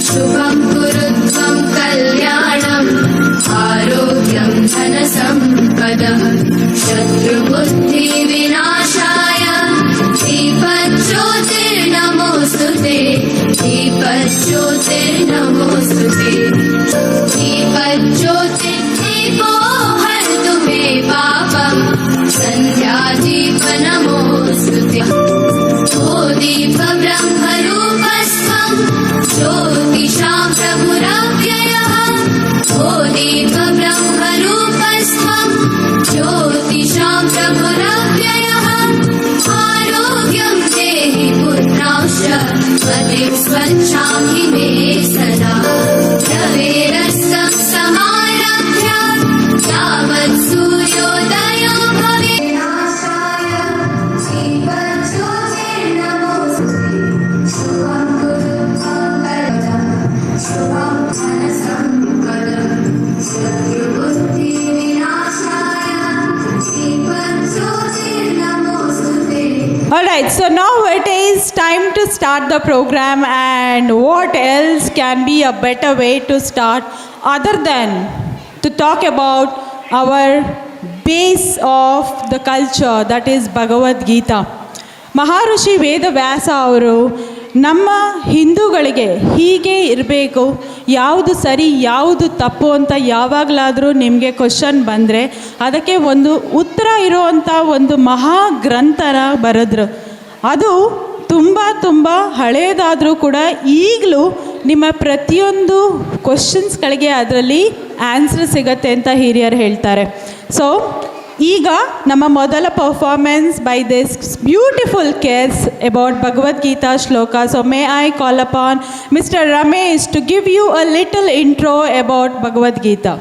शुभं कुरुत्वं कल्याणम् आरोग्यं धनसम्पदः शत्रुबुद्धिविनाशाय दीपज्योतिर्नमोऽस्तुते दीपज्योतिर्नमोऽस्तुते दीपज्योतिर्दीपो हरतु मे पापम् सन्ध्यादीपनमोऽस्तुते ओ दीपब्रह्मरूपस्त्वं ज्योतिषां प्रभुरव्ययः ओ दीपब्रह्मरूपस्त्वं ज्योतिषां प्रभुरव्ययः आरोग्यं देहि पुत्रांश्च मतिं स्वच्छामि मे सदा रवेरस्तं समारभ्य यावत् सूर्योदयो भवेत् Alright, so now it is time to start the program, and what else can be a better way to start other than to talk about our base of the culture, that is Bhagavad Gita. ಮಹಾಋಷಿ Vedavyasa ಅವರು ನಮ್ಮ ಹಿಂದೂಗಳಿಗೆ ಹೀಗೆ ಇರಬೇಕು, ಯಾವುದು ಸರಿ ಯಾವುದು ತಪ್ಪು ಅಂತ ಯಾವಾಗಲಾದರೂ ನಿಮಗೆ ಕ್ವಶನ್ ಬಂದರೆ ಅದಕ್ಕೆ ಒಂದು ಉತ್ತರ ಇರುವಂಥ ಒಂದು ಮಹಾ ಗ್ರಂಥನ ಬರೆದ್ರು. ಅದು ತುಂಬ ಹಳೆಯದಾದರೂ ಕೂಡ ಈಗಲೂ ನಿಮ್ಮ ಪ್ರತಿಯೊಂದು ಕ್ವಶನ್ಸ್ಗಳಿಗೆ ಅದರಲ್ಲಿ ಆನ್ಸರ್ ಸಿಗತ್ತೆ ಅಂತ ಹಿರಿಯರು ಹೇಳ್ತಾರೆ. ಸೊ ಈಗ ನಮ್ಮ ಮೊದಲ performance by this beautiful cares about Bhagavad Gita ಶ್ಲೋಕ. So may I call upon mister Ramesh to give you a little intro about Bhagavad Gita.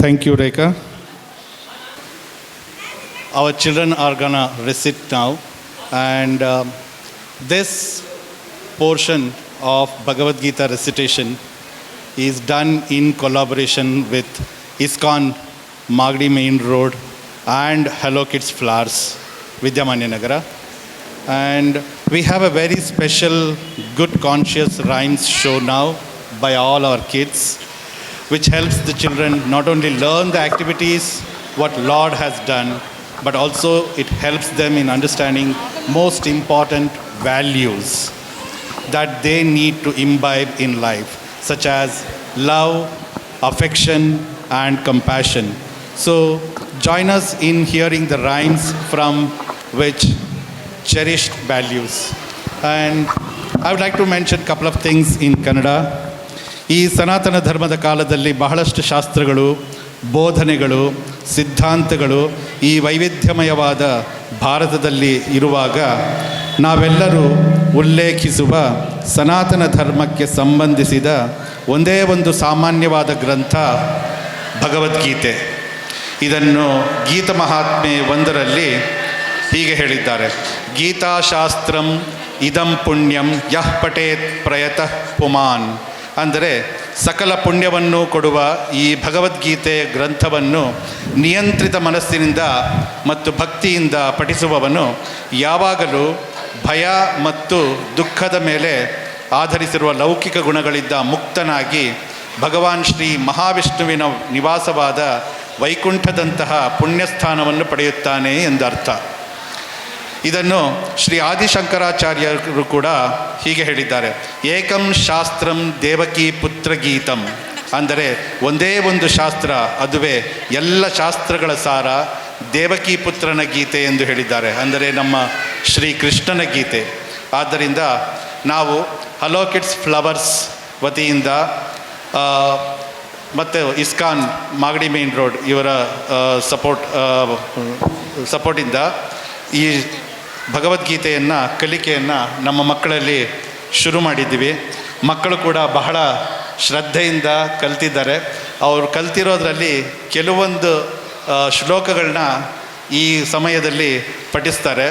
Thank you, Rekha. Our children are gonna recite now, and this portion of Bhagavad Gita recitation is done in collaboration with ISKCON Magadi Main Road and Hello Kids Flowers, Vidyamanya Nagara. And we have a very special good conscious rhymes show now by all our kids, which helps the children not only learn the activities what Lord has done, but also it helps them in understanding most important values that they need to imbibe in life, such as love, affection, and compassion. So join us in hearing the rhymes from which cherished values. And I would like to mention a couple of things in Kannada. ಈ ಸನಾತನ ಧರ್ಮದ ಕಾಲದಲ್ಲಿ ಬಹಳಷ್ಟು ಶಾಸ್ತ್ರಗಳು, ಬೋಧನೆಗಳು, ಸಿದ್ಧಾಂತಗಳು ಈ ವೈವಿಧ್ಯಮಯವಾದ ಭಾರತದಲ್ಲಿ ಇರುವಾಗ ನಾವೆಲ್ಲರೂ ಉಲ್ಲೇಖಿಸುವ ಸನಾತನ ಧರ್ಮಕ್ಕೆ ಸಂಬಂಧಿಸಿದ ಒಂದೇ ಒಂದು ಸಾಮಾನ್ಯವಾದ ಗ್ರಂಥ ಭಗವದ್ಗೀತೆ. ಇದನ್ನು ಗೀತ ಮಹಾತ್ಮೆ 1ರಲ್ಲಿ ಹೀಗೆ ಹೇಳಿದ್ದಾರೆ: ಗೀತಾಶಾಸ್ತ್ರಂ ಇದಂ ಪುಣ್ಯಂ ಯಃ ಪಠೇತ್ ಪ್ರಯತಃ ಪುಮಾನ್. ಅಂದರೆ ಸಕಲ ಪುಣ್ಯವನ್ನು ಕೊಡುವ ಈ ಭಗವದ್ಗೀತೆ ಗ್ರಂಥವನ್ನು ನಿಯಂತ್ರಿತ ಮನಸ್ಸಿನಿಂದ ಮತ್ತು ಭಕ್ತಿಯಿಂದ ಪಠಿಸುವವನು ಯಾವಾಗಲೂ ಭಯ ಮತ್ತು ದುಃಖದ ಮೇಲೆ ಆಧರಿಸಿರುವ ಲೌಕಿಕ ಗುಣಗಳಿಂದ ಮುಕ್ತನಾಗಿ ಭಗವಾನ್ ಶ್ರೀ ಮಹಾವಿಷ್ಣುವಿನ ನಿವಾಸವಾದ ವೈಕುಂಠದಂತಹ ಪುಣ್ಯಸ್ಥಾನವನ್ನು ಪಡೆಯುತ್ತಾನೆ ಎಂದರ್ಥ. ಇದನ್ನು ಶ್ರೀ ಆದಿಶಂಕರಾಚಾರ್ಯರು ಕೂಡ ಹೀಗೆ ಹೇಳಿದ್ದಾರೆ, ಏಕಂ ಶಾಸ್ತ್ರಂ ದೇವಕಿ ಪುತ್ರ ಗೀತಂ. ಅಂದರೆ ಒಂದೇ ಒಂದು ಶಾಸ್ತ್ರ, ಅದುವೇ ಎಲ್ಲ ಶಾಸ್ತ್ರಗಳ ಸಾರ, ದೇವಕಿ ಪುತ್ರನ ಗೀತೆ ಎಂದು ಹೇಳಿದ್ದಾರೆ. ಅಂದರೆ ನಮ್ಮ ಶ್ರೀ ಕೃಷ್ಣನ ಗೀತೆ. ಆದ್ದರಿಂದ ನಾವು ಹಲೋ ಕಿಡ್ಸ್ ಫ್ಲವರ್ಸ್ ವತಿಯಿಂದ ಮತ್ತು ಇಸ್ಕಾನ್ ಮಾಗಡಿ ಮೇನ್ ರೋಡ್ ಇವರ ಸಪೋರ್ಟಿಂದ ಈ ಭಗವದ್ಗೀತೆಯನ್ನು ಕಲಿಕೆಯನ್ನು ನಮ್ಮ ಮಕ್ಕಳಲ್ಲಿ ಶುರು ಮಾಡಿದ್ದೀವಿ. ಮಕ್ಕಳು ಕೂಡ ಬಹಳ ಶ್ರದ್ಧೆಯಿಂದ ಕಲ್ತಿದ್ದಾರೆ. ಅವರು ಕಲ್ತಿರೋದ್ರಲ್ಲಿ ಕೆಲವೊಂದು ಶ್ಲೋಕಗಳನ್ನ ಈ ಸಮಯದಲ್ಲಿ ಪಠಿಸ್ತಾರೆ.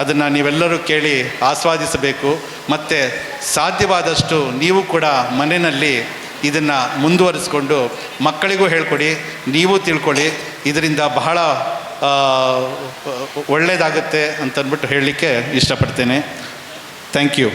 ಅದನ್ನು ನೀವೆಲ್ಲರೂ ಕೇಳಿ ಆಸ್ವಾದಿಸಬೇಕು. ಮತ್ತು ಸಾಧ್ಯವಾದಷ್ಟು ನೀವು ಕೂಡ ಮನೆಯಲ್ಲಿ ಇದನ್ನು ಮುಂದುವರಿಸ್ಕೊಂಡು ಮಕ್ಕಳಿಗೂ ಹೇಳ್ಕೊಡಿ, ನೀವು ತಿಳ್ಕೊಳ್ಳಿ. ಇದರಿಂದ ಬಹಳ ಒಳ್ಳೆಯದಾಗುತ್ತೆ ಅಂತಂದ್ಬಿಟ್ಟು ಹೇಳಲಿಕ್ಕೆ ಇಷ್ಟಪಡ್ತೇನೆ. Thank you.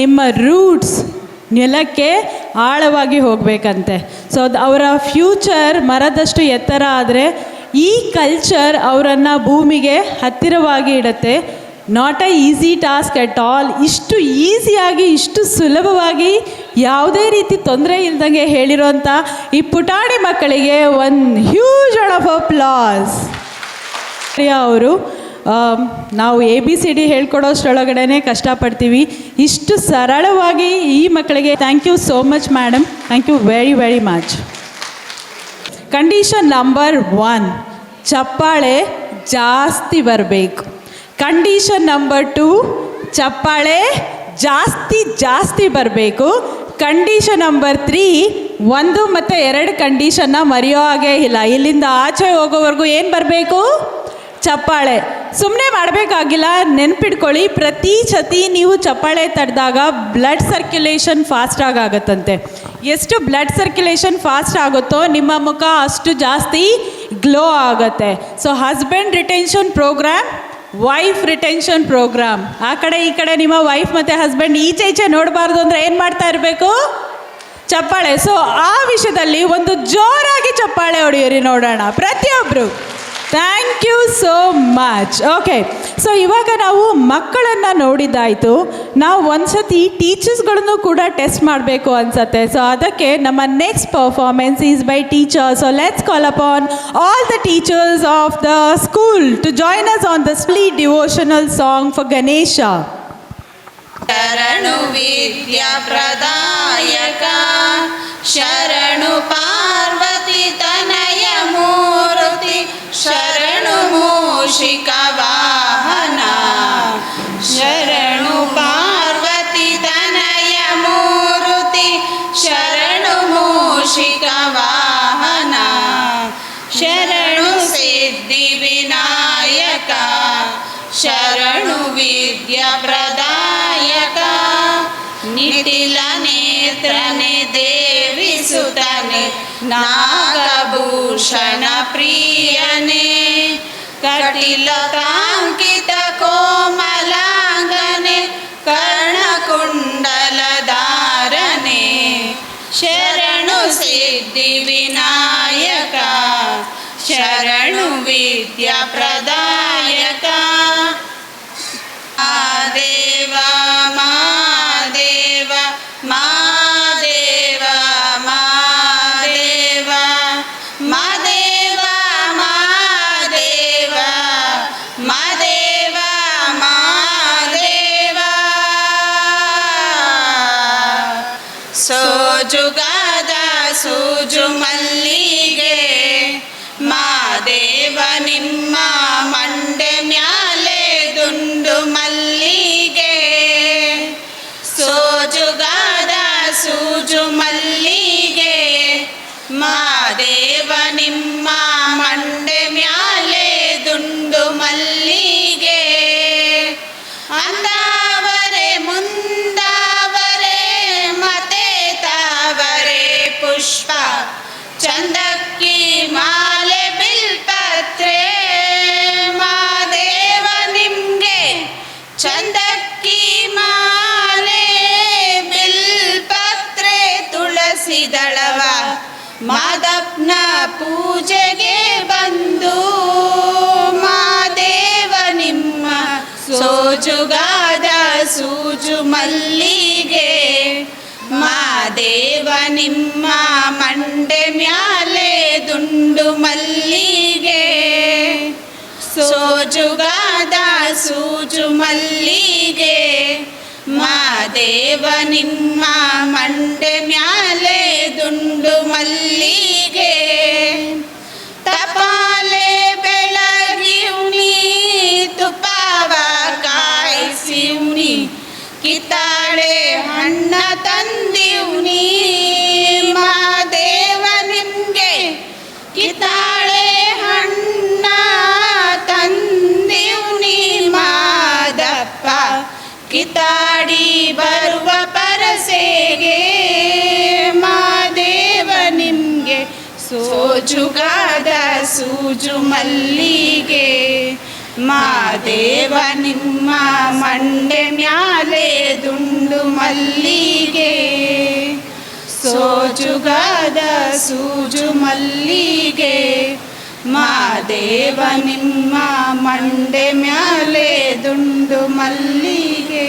ನಿಮ್ಮ ರೂಟ್ಸ್ ನೆಲಕ್ಕೆ ಆಳವಾಗಿ ಹೋಗಬೇಕಂತೆ. ಸೊ ಅವರ ಫ್ಯೂಚರ್ ಮರದಷ್ಟು ಎತ್ತರ ಆದರೆ ಈ ಕಲ್ಚರ್ ಅವರನ್ನು ಭೂಮಿಗೆ ಹತ್ತಿರವಾಗಿ ಇಡುತ್ತೆ. Not a easy task at all. ಇಷ್ಟು ಈಸಿಯಾಗಿ, ಇಷ್ಟು ಸುಲಭವಾಗಿ, ಯಾವುದೇ ರೀತಿ ತೊಂದರೆ ಇಲ್ದಂಗೆ ಹೇಳಿರೋಂಥ ಈ ಪುಟಾಣಿ ಮಕ್ಕಳಿಗೆ ಒಂದು ಹ್ಯೂಜ್ ಆಫ್ ಅಪ್ಲಾಸ್. ಅವರು ನಾವು ABCD ಹೇಳ್ಕೊಡೋಷ್ಟರೊಳಗಡೆ ಕಷ್ಟಪಡ್ತೀವಿ. ಇಷ್ಟು ಸರಳವಾಗಿ ಈ ಮಕ್ಕಳಿಗೆ thank you so much madam. Thank you very very much. Condition number 1, ಚಪ್ಪಾಳೆ ಜಾಸ್ತಿ ಬರಬೇಕು. ಕಂಡೀಷನ್ ನಂಬರ್ 2, ಚಪ್ಪಾಳೆ ಜಾಸ್ತಿ ಬರಬೇಕು. ಕಂಡೀಷನ್ ನಂಬರ್ 3, 1 ಮತ್ತು 2 ಕಂಡೀಷನ್ನ ಮರೆಯೋ ಹಾಗೇ ಇಲ್ಲ. ಇಲ್ಲಿಂದ ಆಚೆ ಹೋಗೋವರೆಗೂ ಏನು ಬರಬೇಕು? ಚಪ್ಪಾಳೆ. ಸುಮ್ಮನೆ ಮಾಡಬೇಕಾಗಿಲ್ಲ, ನೆನ್ಪಿಟ್ಕೊಳ್ಳಿ. ಪ್ರತಿ ಸತಿ ನೀವು ಚಪ್ಪಾಳೆ ತಡೆದಾಗ ಬ್ಲಡ್ ಸರ್ಕ್ಯುಲೇಷನ್ ಫಾಸ್ಟಾಗಿ ಆಗುತ್ತಂತೆ. ಎಷ್ಟು ಬ್ಲಡ್ ಸರ್ಕ್ಯುಲೇಷನ್ ಫಾಸ್ಟ್ ಆಗುತ್ತೋ ನಿಮ್ಮ ಮುಖ ಅಷ್ಟು ಜಾಸ್ತಿ ಗ್ಲೋ ಆಗುತ್ತೆ. So husband retention programme, wife retention programme. ಆ ಕಡೆ ಈ ಕಡೆ ನಿಮ್ಮ ವೈಫ್ ಮತ್ತು ಹಸ್ಬೆಂಡ್ ಈಚೆ ನೋಡಬಾರ್ದು ಅಂದರೆ ಏನು ಮಾಡ್ತಾ ಇರಬೇಕು? ಚಪ್ಪಾಳೆ. ಸೊ ಆ ವಿಷಯದಲ್ಲಿ ಒಂದು ಜೋರಾಗಿ ಚಪ್ಪಾಳೆ ಹೊಡೆಯಿರಿ ನೋಡೋಣ ಪ್ರತಿಯೊಬ್ಬರು. Thank you so much. Okay, so ಇವಾಗ ನಾವು ಮಕ್ಕಳನ್ನು ನೋಡಿದ್ದಾಯಿತು. ನಾವು ಒಂದ್ಸತಿ ಟೀಚರ್ಸ್ಗಳನ್ನು ಕೂಡ ಟೆಸ್ಟ್ ಮಾಡಬೇಕು ಅನ್ಸುತ್ತೆ. ಸೊ ಅದಕ್ಕೆ ನಮ್ಮ next performance is by teachers. So let's call upon all the teachers of the school to join us on the sweet devotional song for Ganesha. ಶರಣು ವಿದ್ಯಾ ಪ್ರದಾಯಕ, ಶರಣು ಪಾರ್ವತಿ ತನಯ ಮೂರ್ತಿ, ಶರಣು ಮೂಷಿಕ ವಾಹನ, ಶರಣು ಪಾರ್ವತಿ ತನಯ ಮೂರ್ತಿ, ಶರಣು ಮೂಷಿಕ ವಾಹನ, ಶರಣು ಸಿದ್ಧಿ ವಿನಾಯಕ, ಶರಣು ವಿದ್ಯಾ ಪ್ರದಾಯಕ, ನಿಟಿಲ ನೇತ್ರನೆ ದೇವಿ ಸುತನೆ, ನಾಗಭೂಷಣ ಪ್ರಿಯನೆ, ಕಟಿಲತಾಂಕಿತ ಕೋಮಲಾಂಗನೆ, ಕರ್ಣಕುಂಡಲಧಾರನೆ, ಶರಣು ಸಿದ್ಧಿ ವಿನಾಯಕ, ಶರಣು ವಿದ್ಯಾ ಪ್ರದಾಯಕ. ಮಾದೇವ ಮಾದೇವ ಮಾದೇವ ಮಾದೇವ ಮಾದೇವ ಮಾದೇವ ಮಾದೇವ ಮಾದೇವ. ಸೋಜುಗಾದ ಸೂಜು ಮಲ್ಲಿಗೆ, ಮಾದೇವ ನಿಮ್ಮ ಮಂಡೆ ಮ್ಯಾಲೆ ದುಂಡು ಮಲ್ಲಿಗೆ, ಸೋಜುಗಾದ ಸೂಜು ಮಲ್ಲಿಗೆ, ಮಾದೇವ ನಿಮ್ಮ ಮಂಡೆ ಮ್ಯಾಲೆ ದುಂಡು ಮಲ್ಲಿಗೆ. ಅಂದಾವರೆ ಮುಂದಾವರೆ ಮತೆ ತಾವರೆ ಪುಷ್ಪ, ಚಂದಕ್ಕಿ ಮಾಲೆ ಬಿಲ್ಪತ್ರೆ, ಮಾದೇವ ನಿಮ್ಗೆ ಚಂದಕ್ಕಿ ಮಾಲೆ ಬಿಲ್ಪತ್ರೆ, ತುಳಸಿ ದಳವ ಮಾದಪ್ಪನ ಪೂಜೆಗೆ ಬಂದು, ಮಾದೇವ ನಿಮ್ಮ ಸೋಜುಗಾದ ಸೂಜು ಮಲ್ಲಿಗೆ, ಮಾದೇವ ನಿಮ್ಮ ಮಂಡೆ ಮ್ಯಾಲೆ ದುಂಡು ಮಲ್ಲಿಗೆ, ಸೋಜುಗಾದ ಸೂಜು ಮಲ್ಲಿಗೆ, ಮಾದೇವ ನಿಮ್ಮ ಮಂಡೆ ಮ್ಯಾಲೆ ದುಂಡು ಮಲ್ಲಿಗೆ. ತಪಾಲೆ ಬೆಳಗಿವ್ನಿ ತುಪ್ಪವ ಕಾಯಿಸಿವ್ನಿ, ಕಿತ್ತಾಳೆ ಹಣ್ಣ ತಂದಿವ್ನಿ, ಮಾದೇವ ನಿಮ್ಗೆ ಕಿತ್ತಾಳೆ ಹಣ್ಣ ತಂದಿವ್ನಿ, ಮಾದಪ್ಪ ಕಿತಾಡಿ ಬರುವ ಪರಸೆಗೆ, ಮಾದೇವ ನಿಮ್ಗೆ ಸೋಜುಗಾದ ಸೂಜು ಮಲ್ಲಿಗೆ, ಮಾದೇವ ನಿಮ್ಮ ಮಂಡೆ ಮ್ಯಾಲೆ ದುಂಡು ಮಲ್ಲಿಗೆ ಸೋಜುಗಾದ ಸೂಜು ಮಲ್ಲಿಗೆ ಮಾದೇವ ನಿಮ್ಮ ಮಂಡೆ ಮ್ಯಾಲೆ ದುಂಡು ಮಲ್ಲಿಗೆ.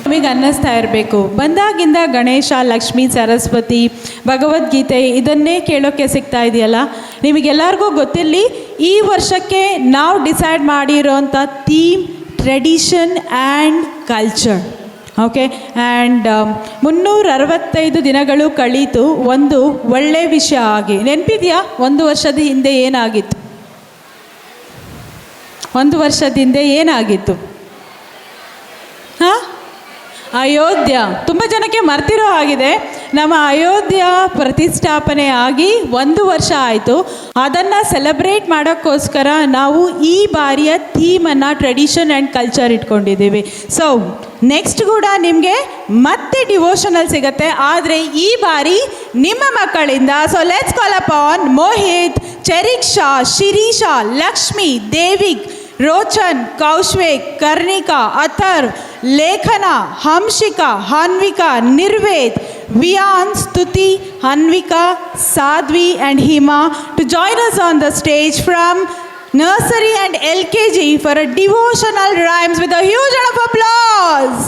ನಮಗೆ ಅನ್ನಿಸ್ತಾ ಇರಬೇಕು, ಬಂದಾಗಿಂದ ಗಣೇಶ, ಲಕ್ಷ್ಮೀ, ಸರಸ್ವತಿ, ಭಗವದ್ಗೀತೆ ಇದನ್ನೇ ಕೇಳೋಕ್ಕೆ ಸಿಗ್ತಾ ಇದೆಯಲ್ಲ. ನಿಮಗೆಲ್ಲರಿಗೂ ಗೊತ್ತಿರಲಿ, ಈ ವರ್ಷಕ್ಕೆ ನಾವು ಡಿಸೈಡ್ ಮಾಡಿರೋಂಥ theme tradition and culture. Okay, and 365 ದಿನಗಳು ಕಳೀತು ಒಂದು ಒಳ್ಳೆಯ ವಿಷಯ ಆಗಿ. ನೆನಪಿದೆಯಾ ಒಂದು ವರ್ಷದ ಹಿಂದೆ ಏನಾಗಿತ್ತು? ಒಂದು ವರ್ಷದ ಹಿಂದೆ ಏನಾಗಿತ್ತು? ಹಾಂ, ಅಯೋಧ್ಯ. ತುಂಬ ಜನಕ್ಕೆ ಮರ್ತಿರೋ ಆಗಿದೆ. ನಮ್ಮ ಅಯೋಧ್ಯ ಪ್ರತಿಷ್ಠಾಪನೆ ಆಗಿ 1 ವರ್ಷ ಆಯಿತು. ಅದನ್ನು ಸೆಲೆಬ್ರೇಟ್ ಮಾಡೋಕ್ಕೋಸ್ಕರ ನಾವು ಈ ಬಾರಿಯ ಥೀಮನ್ನು ಟ್ರೆಡಿಷನ್ ಆ್ಯಂಡ್ ಕಲ್ಚರ್ ಇಟ್ಕೊಂಡಿದ್ದೀವಿ. ಸೊ ನೆಕ್ಸ್ಟ್ ಕೂಡ ನಿಮಗೆ ಮತ್ತೆ ಡಿವೋಷನಲ್ ಸಿಗುತ್ತೆ, ಆದರೆ ಈ ಬಾರಿ ನಿಮ್ಮ ಮಕ್ಕಳಿಂದ. So let's call upon Mohit, Chariksha, Shirisha, Lakshmi, Devik, Rochan, Kaushvek, Karnika, Atharv, Lekhana, Hanshika, ಹನ್ವಿಕಾ, ನಿರ್ವೇದ್, ವಿಯಾನ್, ಸ್ತುತಿ, ಹನ್ವಿಕಾ, Sadhvi and Hima to join us on the stage from nursery and LKG for a devotional rhymes with a huge round of applause.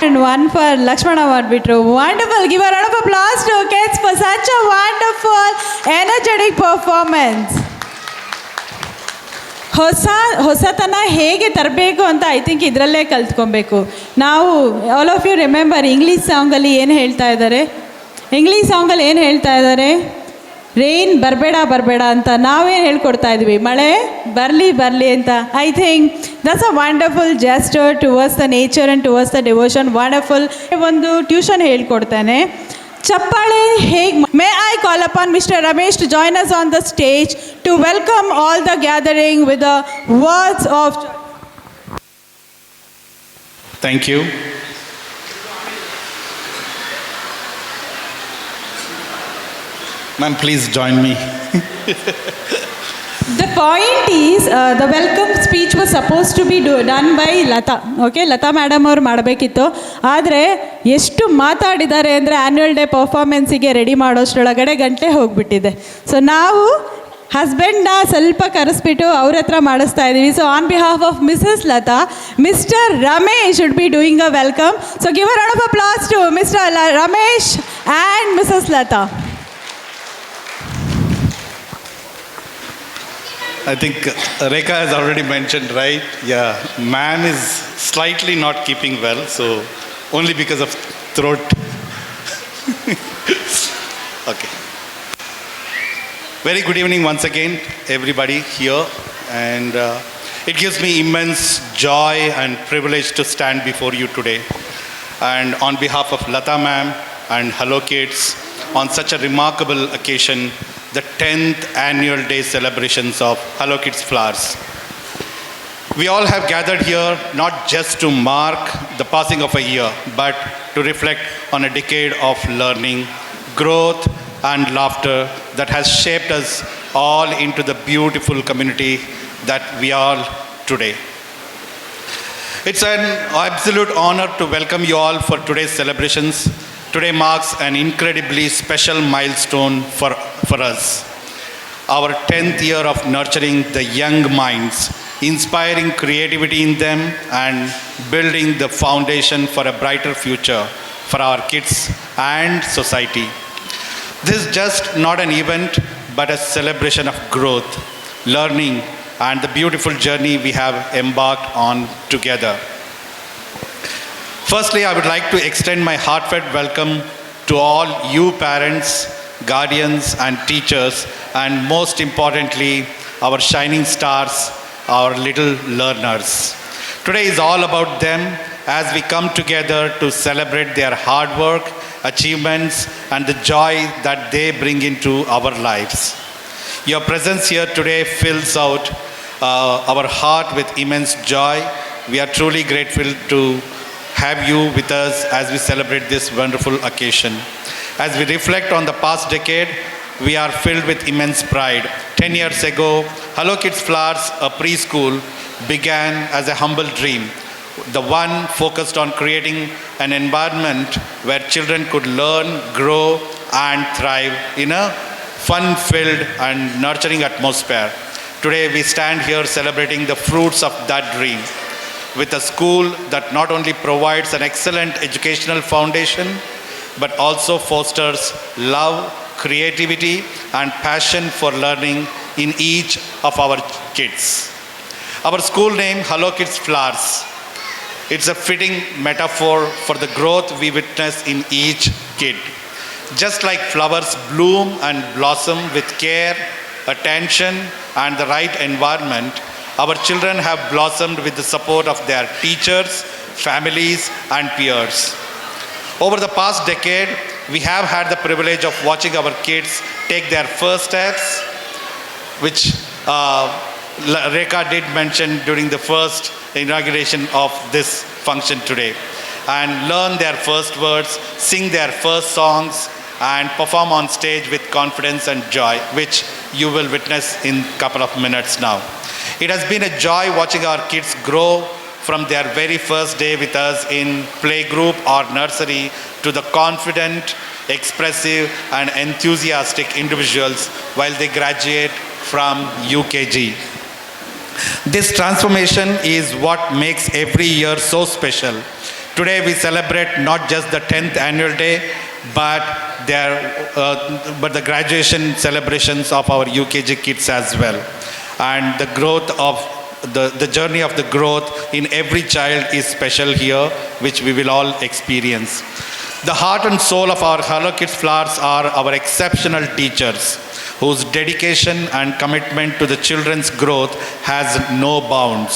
And one for Lakshmana Madbitru. Wonderful. Give a round of applause to kids for such a wonderful, energetic performance. ಹೊಸತನ ಹೇಗೆ ತರಬೇಕು ಅಂತ I think ಇದರಲ್ಲೇ ಕಲ್ತ್ಕೊಬೇಕು. ನಾವು all of you remember English ಸಾಂಗಲ್ಲಿ ಏನು ಹೇಳ್ತಾ ಇದ್ದಾರೆ? ರೈನ್ ಬರಬೇಡ ಅಂತ ನಾವೇನು ಹೇಳ್ಕೊಡ್ತಾ ಇದ್ವಿ? ಮಳೆ ಬರಲಿ ಅಂತ. I think that's a wonderful gesture towards the nature and towards the devotion. Wonderful. ಒಂದು ಟ್ಯೂಷನ್ ಹೇಳ್ಕೊಡ್ತಾನೆ. ಚಪ್ಪಾಳೆ ಹೇಗೆ? May I call upon mister Ramesh to join us on the stage to welcome all the gathering with the words of. Thank you. Ma'am, please join me. The point is, the welcome speech was supposed to be done by Lata. Okay, Lata madam ಅವರು ಮಾಡಬೇಕಿತ್ತು. ಆದರೆ ಎಷ್ಟು ಮಾತಾಡಿದ್ದಾರೆ ಅಂದರೆ annual day ಪರ್ಫಾರ್ಮೆನ್ಸಿಗೆ ready ಮಾಡೋಷ್ಟರೊಳಗಡೆ ಗಂಟೆ ಹೋಗಿಬಿಟ್ಟಿದೆ. So ನಾವು ಹಸ್ಬೆಂಡ್ನ ಸ್ವಲ್ಪ ಕರೆಸ್ಬಿಟ್ಟು ಅವ್ರ ಹತ್ರ ಮಾಡಿಸ್ತಾ ಇದ್ದೀವಿ. So on behalf of Mrs Lata, mister Ramesh should be doing a welcome. So give a round of applause to mister Ramesh and Mrs Lata. I think Rekha has already mentioned, right? Yeah, man is slightly not keeping well, so only because of throat. Okay. Very good evening once again, everybody here, and it gives me immense joy and privilege to stand before you today. And on behalf of Lata ma'am and Hello Kids, on such a remarkable occasion, the 10th annual day celebrations of Hello Kids Flowers. We all have gathered here not just to mark the passing of a year, but to reflect on a decade of learning, growth, and laughter that has shaped us all into the beautiful community that we are today. It's an absolute honor to welcome you all for today's celebrations. Today marks an incredibly special milestone for us. Our 10th year of nurturing the young minds, inspiring creativity in them, and building the foundation for a brighter future for our kids and society. This is just not an event, but a celebration of growth, learning, and the beautiful journey we have embarked on together. Firstly, I would like to extend my heartfelt welcome to all you parents, guardians, and teachers, and most importantly, our shining stars, our little learners. Today is all about them as we come together to celebrate their hard work, achievements, and the joy that they bring into our lives. Your presence here today fills out our heart with immense joy. We are truly grateful to have you with us as we celebrate this wonderful occasion. As we reflect on the past decade, we are filled with immense pride. 10 years ago, Hello Kids Flowers, a preschool, began as a humble dream, the one focused on creating an environment where children could learn, grow, and thrive in a fun-filled and nurturing atmosphere. Today, we stand here celebrating the fruits of that dream, with a school that not only provides an excellent educational foundation, but also fosters love, creativity, and passion for learning in each of our kids. Our school name, Hello Kids Flowers, it's a fitting metaphor for the growth we witness in each kid. Just like flowers bloom and blossom with care, attention, and the right environment, our children have blossomed with the support of their teachers, families, and peers. Over the past decade, we have had the privilege of watching our kids take their first steps, which Rekha did mention during the first inauguration of this function today, and learn their first words, sing their first songs, and perform on stage with confidence and joy, which you will witness in a couple of minutes now. It has been a joy watching our kids grow from their very first day with us in playgroup or nursery to the confident, expressive, and enthusiastic individuals while they graduate from UKG. This transformation is what makes every year so special. Today we celebrate not just the 10th annual day, but the graduation celebrations of our UKG kids as well. and the growth of the journey of the growth in every child is special here, which we will all experience. The heart and soul of our Hello Kids Flowers are our exceptional teachers, whose dedication and commitment to the children's growth has no bounds.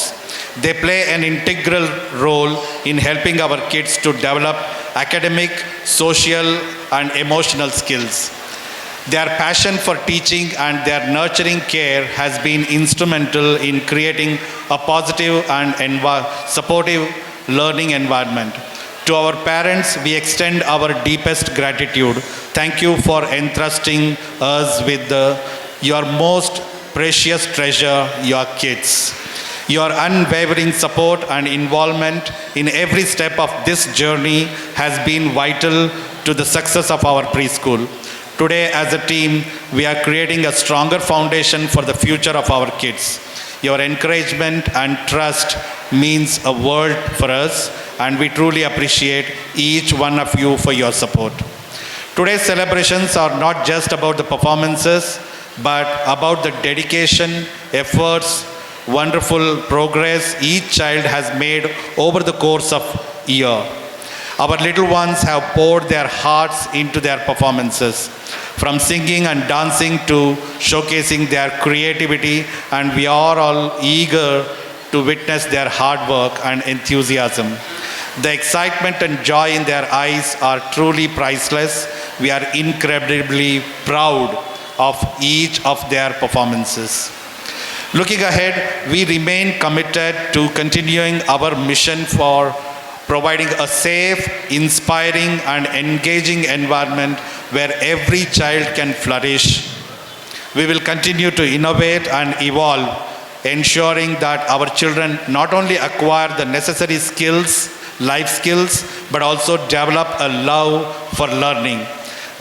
They play an integral role in helping our kids to develop academic, social, and emotional skills. Their passion for teaching and their nurturing care has been instrumental in creating a positive and supportive learning environment. To our parents, we extend our deepest gratitude. Thank you for entrusting us with your most precious treasure, your kids. Your unwavering support and involvement in every step of this journey has been vital to the success of our preschool. Today, as a team, we are creating a stronger foundation for the future of our kids. Your encouragement and trust means a world for us, and we truly appreciate each one of you for your support. Today's celebrations are not just about the performances, but about the dedication, efforts, wonderful progress each child has made over the course of a year. Our little ones have poured their hearts into their performances, from singing and dancing to showcasing their creativity, and we are all eager to witness their hard work and enthusiasm. The excitement and joy in their eyes are truly priceless. We are incredibly proud of each of their performances. Looking ahead, we remain committed to continuing our mission for providing a safe, inspiring, and engaging environment where every child can flourish. We will continue to innovate and evolve, ensuring that our children not only acquire the necessary skills, life skills, but also develop a love for learning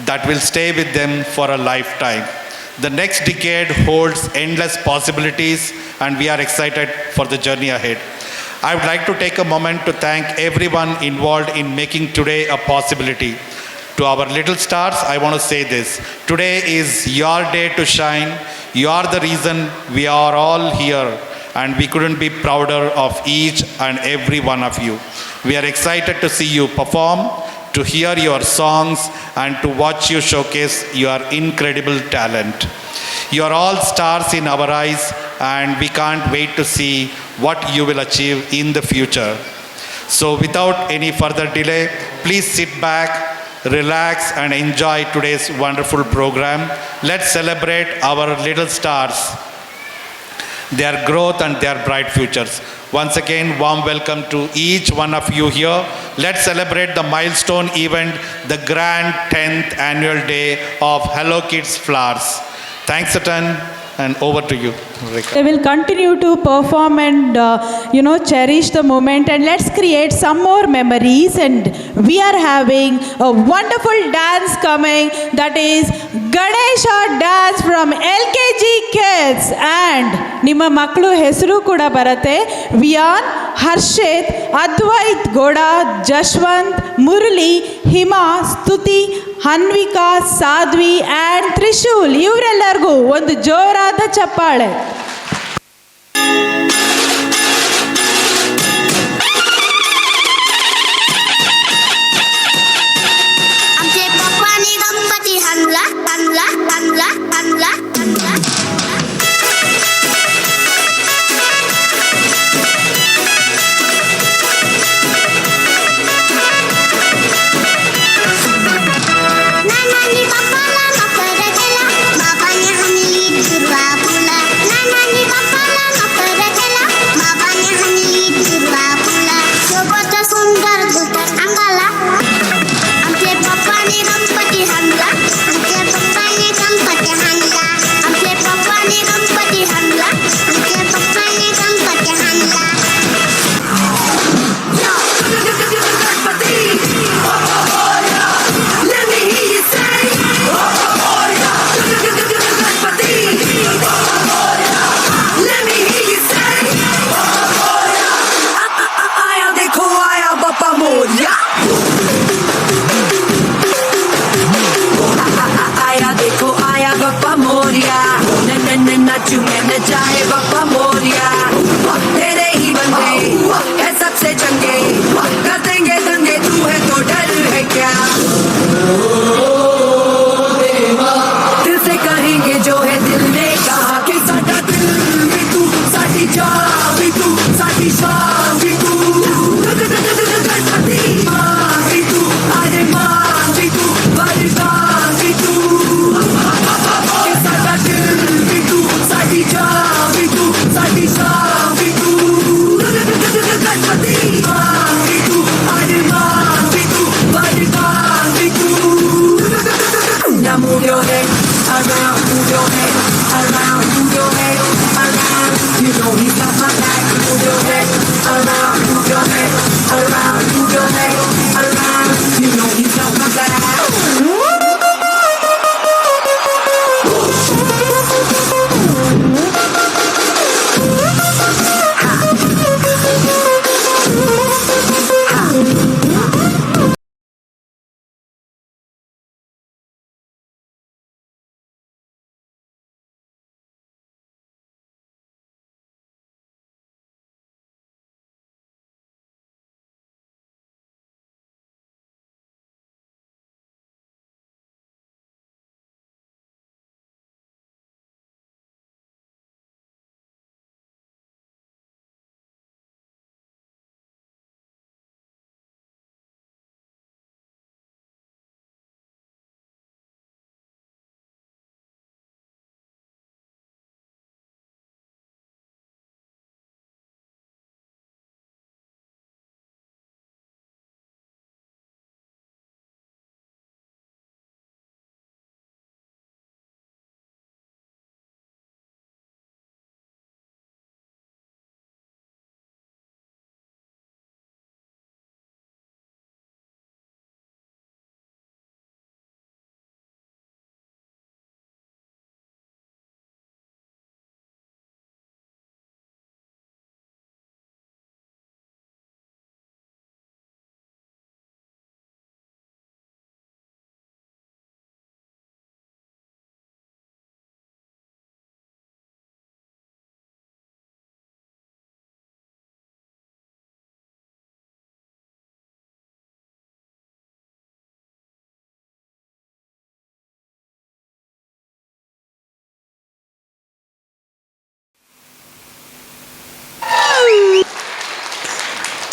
that will stay with them for a lifetime. The next decade holds endless possibilities, and we are excited for the journey ahead. I would like to take a moment to thank everyone involved in making today a possibility. To our little stars, I want to say this. Today is your day to shine. You are the reason we are all here, and we couldn't be prouder of each and every one of you. We are excited to see you perform, to hear your songs, and to watch you showcase your incredible talent. You are all stars in our eyes, and we can't wait to see what you will achieve in the future. So without any further delay, please sit back, relax, and enjoy today's wonderful program. Let's celebrate our little stars, their growth and their bright futures. Once again, warm welcome to each one of you here. Let's celebrate the milestone event, the grand 10th annual day of Hello Kids Flowers. Thanks a ton, and over to you, Rekha. They will continue to perform and, cherish the moment, and let's create some more memories. And we are having a wonderful dance coming, that is Ganesha dance from LKG Kids. And ನಿಮ್ಮ ಮಕ್ಕಳು ಹೆಸರು ಕೂಡ ಬರುತ್ತೆ. ವಿಯಾನ್, ಹರ್ಷಿತ್, ಅದ್ವೈತ್ ಗೌಡ, ಜಶ್ವಂತ್, ಮುರಳಿ, ಹಿಮಾ, ಸ್ತುತಿ, ಹನ್ವಿಕಾ, Sadhvi and Trishul. ಇವರೆಲ್ಲರಿಗೂ ಒಂದು ಜೋರಾದ ಚಪ್ಪಾಳೆ. आमचे पप्पाने गणपती आणला आणला आणला आणला आणला नानांनी पप्पाला मकर केला बाबाने हाणली दुर्वा फुला नानांनी पप्पाला मकर केला बाबाने हाणली दुर्वा फुला सोबत सुंदर दुतर अंगाला आमचे पप्पाने गणपती आणला आमचे पप्पाने गणपती आणला आमचे पप्पाने गणपती आणला आमचे पप्पाने गणपती आणला Let me hear you say, let me hear you say, आया देखो आया बापा मोरिया, आया देखो आया बापा मोरिया, न न न नाचू मैं न चाहे बापा साडी शादी तू गणपति मांगी तू अरे मांगी तू बरसाती तू साडा दिल भी तू साडी जावी तू साडी शादी तू गणपति मांगी तू अरे मांगी तू बरसाती तू Now move your head around, move your head around, move your head around. You know he's got my back. Move your head around, move your head around, move your head around. You know he's got my back.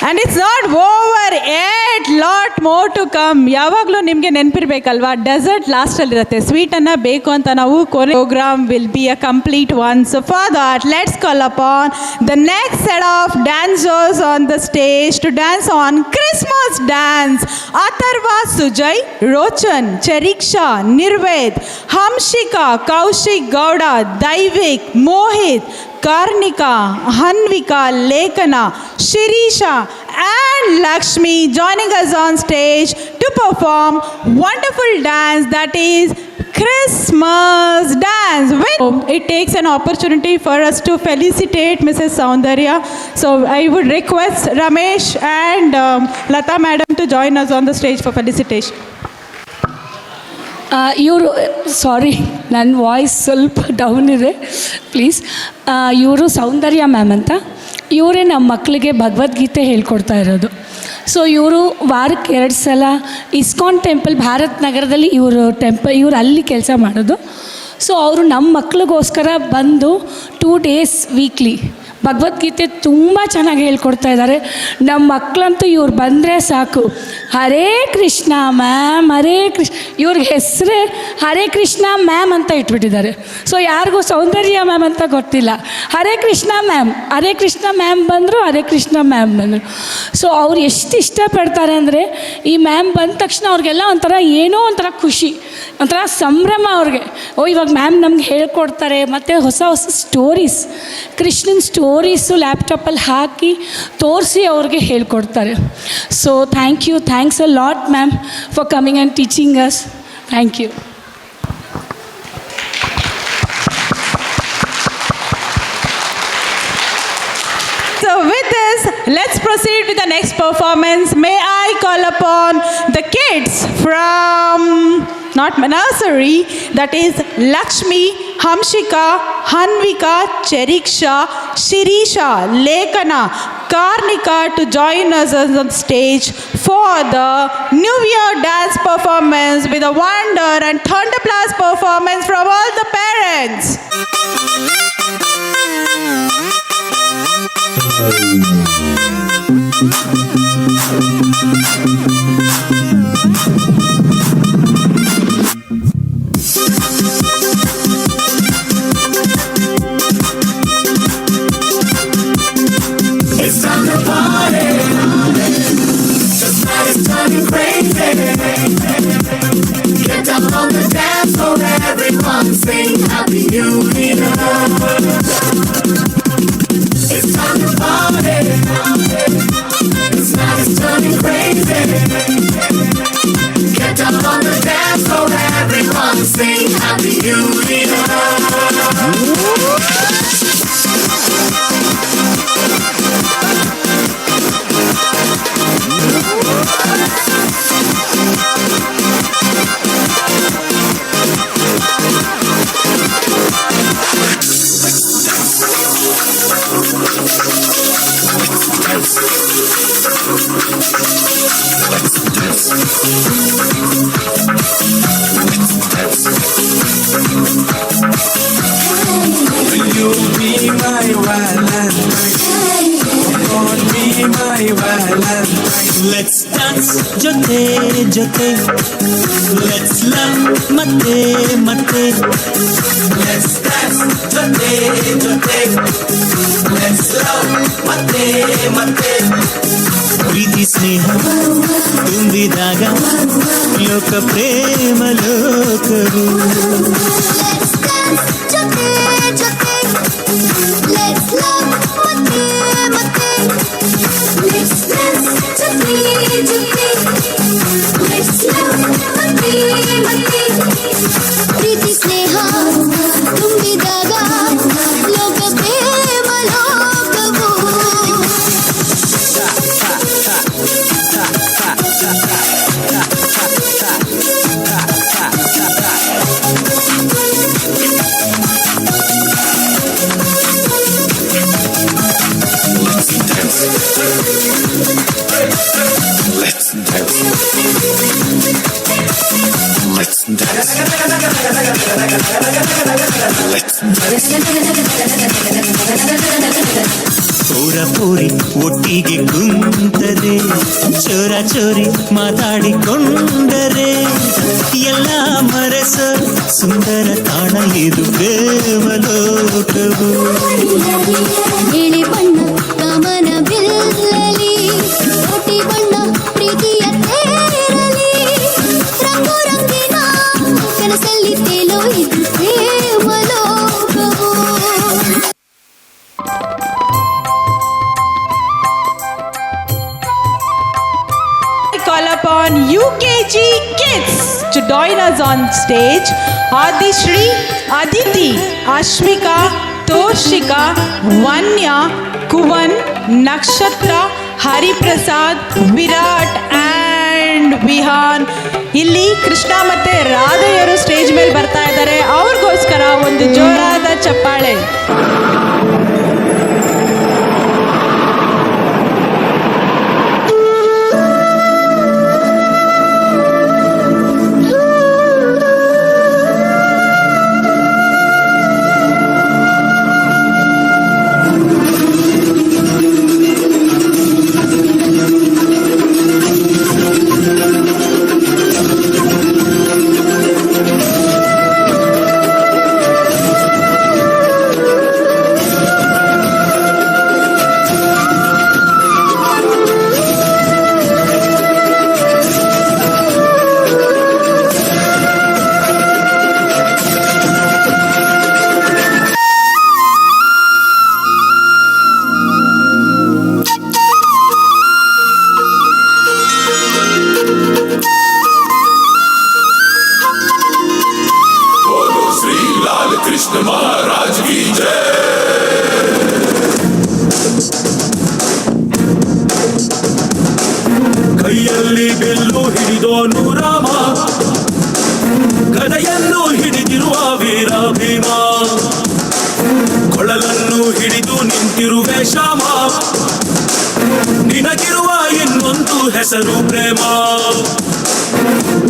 And it's not over yet, lot more to come. ಯಾವಾಗಲೂ ನಿಮಗೆ ನೆನಪಿರಬೇಕಲ್ವಾ, dessert ಲಾಸ್ಟಲ್ಲಿರುತ್ತೆ, ಸ್ವೀಟನ್ನು ಬೇಕು ಅಂತ ನಾವು ಕೊನೆ programme will be a complete one. So for that let's call upon the next set of dancers on the stage to dance on Christmas dance. Atharva, Sujay, Rochan, Chariksha, Nirved, Hanshika, Kaushik Gowda, Daivik, Mohit, Karnika, Hanvika, Lekana, Shirisha and Lakshmi joining us on stage to perform wonderful dance that is Christmas dance. It takes an opportunity for us to felicitate Mrs. Soundarya. So I would request Ramesh and Lata madam to join us on the stage for felicitation. ಇವರು ಸಾರಿ ನನ್ನ voice ಸ್ವಲ್ಪ down ಇದೆ please. ಇವರು ಸೌಂದರ್ಯ ma'am ಅಂತ, ಇವರೇ ನಮ್ಮ ಮಕ್ಕಳಿಗೆ ಭಗವದ್ಗೀತೆ ಹೇಳ್ಕೊಡ್ತಾ ಇರೋದು. ಸೊ ಇವರು ವಾರಕ್ಕೆ 2 ಸಲ ಇಸ್ಕಾನ್ ಟೆಂಪಲ್ ಭಾರತ್ ನಗರದಲ್ಲಿ ಇವರು ಅಲ್ಲಿ ಕೆಲಸ ಮಾಡೋದು. ಸೊ ಅವರು ನಮ್ಮ ಮಕ್ಳಿಗೋಸ್ಕರ ಬಂದು 2 days ವೀಕ್ಲಿ ಭಗವದ್ಗೀತೆ ತುಂಬ ಚೆನ್ನಾಗಿ ಹೇಳ್ಕೊಡ್ತಾ ಇದ್ದಾರೆ. ನಮ್ಮ ಮಕ್ಕಳಂತೂ ಇವ್ರು ಬಂದರೆ ಸಾಕು, ಹರೇ ಕೃಷ್ಣ ಮ್ಯಾಮ್, ಹರೇ ಕೃಷ್ಣ, ಇವ್ರಿಗೆ ಹೆಸರೇ ಹರೇ ಕೃಷ್ಣ ಮ್ಯಾಮ್ ಅಂತ ಇಟ್ಬಿಟ್ಟಿದ್ದಾರೆ. ಸೊ ಯಾರಿಗೂ ಸೌಂದರ್ಯ ಮ್ಯಾಮ್ ಅಂತ ಗೊತ್ತಿಲ್ಲ, ಹರೇ ಕೃಷ್ಣ ಮ್ಯಾಮ್, ಹರೇ ಕೃಷ್ಣ ಮ್ಯಾಮ್ ಬಂದರು, ಹರೇ ಕೃಷ್ಣ ಮ್ಯಾಮ್ ಬಂದರು. ಸೊ ಅವ್ರು ಎಷ್ಟು ಇಷ್ಟಪಡ್ತಾರೆ ಅಂದರೆ, ಈ ಮ್ಯಾಮ್ ಬಂದ ತಕ್ಷಣ ಅವ್ರಿಗೆಲ್ಲ ಒಂಥರ ಏನೋ ಒಂಥರ ಖುಷಿ, ಒಂಥರ ಸಂಭ್ರಮ ಅವ್ರಿಗೆ. ಇವಾಗ ಮ್ಯಾಮ್ ನಮ್ಗೆ ಹೇಳ್ಕೊಡ್ತಾರೆ, ಮತ್ತು ಹೊಸ ಹೊಸ ಸ್ಟೋರೀಸ್, ಕೃಷ್ಣನ್ ಸ್ಟೋರೀಸು ಲ್ಯಾಪ್ಟಾಪಲ್ಲಿ ಹಾಕಿ ತೋರಿಸಿ ಅವ್ರಿಗೆ ಹೇಳ್ಕೊಡ್ತಾರೆ. So thanks a lot ma'am for coming and teaching us. Thank you. So with this, let's proceed with the next performance. May I call upon the kids from not nursery, that is Lakshmi, Hamshika, Hanvika, Cheriksha, Shirisha, Lekana, Karnika to join us on stage for the New Year dance performance with a wonder and thunderblast performance from all the parents. It's time to party. The night is turning crazy. Get down on the dance floor, everyone sing Happy New Year. It's time to party. This night is turning crazy. Get down on the dance floor, everyone sing Happy New Year. You'll be my Valentine. God be my Valentine. Let's dance, jote, jote. Let's love, mate, mate. Let's dance, jote, jote. Let's love, mate, mate. ಪ್ರೀತಿ ಸ್ನೇಹ ತುಂಬಿದಾಗ ಲೋಕ ಪ್ರೇಮ ಲೋಕವು. Let's dance, jote, jote. Let's love, mate, mate. Let's dance, jote, jote. Let's love, mate, mate. ಪ್ರೀತಿ ಸ್ನೇಹ ತುಂಬಿದಾಗ ಲೋಕ ಪ್ರೇಮ ಲೋಕವು. ಪೂರ ಪೂರಿ ಒಟ್ಟಿಗೆ ಕುಂತರೆ ಚೋರ ಚೋರಿ ಮಾತಾಡಿಕೊಂಡರೆ ಎಲ್ಲ ಮರೆಸ ಸುಂದರ ತಾಣ ಇದು ಪ್ರೇಮ ಲೋಕವು. ನೀಲಿ ಬಣ್ಣ ಕಾಮನ ಬಿಲ್ಲಲಿ ಕೋಟಿ ಬಣ್ಣ ಪ್ರೀತಿಯ ತೇರಲಿ ರಂಗು ರಂಗಿನ ಕನಸಲ್ಲಿ ತೇಲೋ ಇದು ಪ್ರೇಮ ಲೋಕವು. I call upon UKG kids to join us on stage. Adishri, Aditi, Ashmika, Toshika, Vanya, Kuvan, Nakshatra, Hariprasad, Virat and Vihan. ಇಲ್ಲಿ ಕೃಷ್ಣ ಮತ್ತೆ ರಾಧೆಯರು ಸ್ಟೇಜ್ ಮೇಲೆ ಬರ್ತಾ ಇದ್ದಾರೆ. ಅವ್ರಿಗೋಸ್ಕರ ಒಂದು ಜೋರಾದ ಚಪ್ಪಾಳೆ. ಕೈಯಲ್ಲಿ ಬಿಲ್ಲು ಹಿಡಿದೋನು ರಾಮ, ಗದೆಯನ್ನು ಹಿಡಿದಿರುವ ವೀರ ಭೀಮ, ಕೊಳಲನ್ನು ಹಿಡಿದು ನಿಂತಿರುವೆ ಶ್ಯಾಮ, ಹೆಸರು ಪ್ರೇಮ.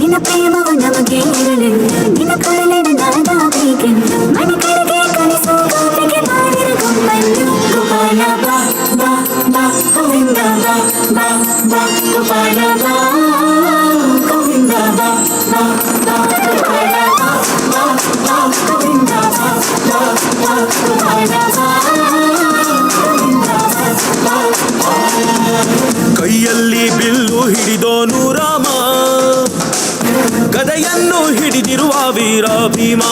ನಿನ್ನ ಪ್ರೇಮವು ನಮಗೆ ಇರಲೆಂದು ನಿನ್ನ ಕೊರಳೆನ ನಾದಾಗಬೇಕೆಂದು ಮನೆ ಕಡೆಗೆ ಕಳಿಸೋ ಗೋಪಿಗೆ ಮಾಡಿರ ಗೊಂಬೆಂದು ಗೋಪಾಲ ಬಾ ಬಾ ಬಾ ಗೋವಿಂದ ಬಾ ಬಾ ಬಾ ಗೋಪಾಲ ಬಾ ಗೋವಿಂದ ಬಾ ಬಾ ಬಾ ಗೋಪಾಲ ಬಾ ಬಾ ಬಾ ಗೋವಿಂದ ಬಾ ಬಾ ಬಾ ಗೋಪಾಲ ಬಾ ಗೋವಿಂದ ಬಾ ಬಾ. ಕೈಯಲ್ಲಿ ಬಿಲ್ಲು ಹಿಡಿದೋನು ರಾಮ, ಗದೆಯನ್ನು ಹಿಡಿದಿರುವ ವೀರ Bhima.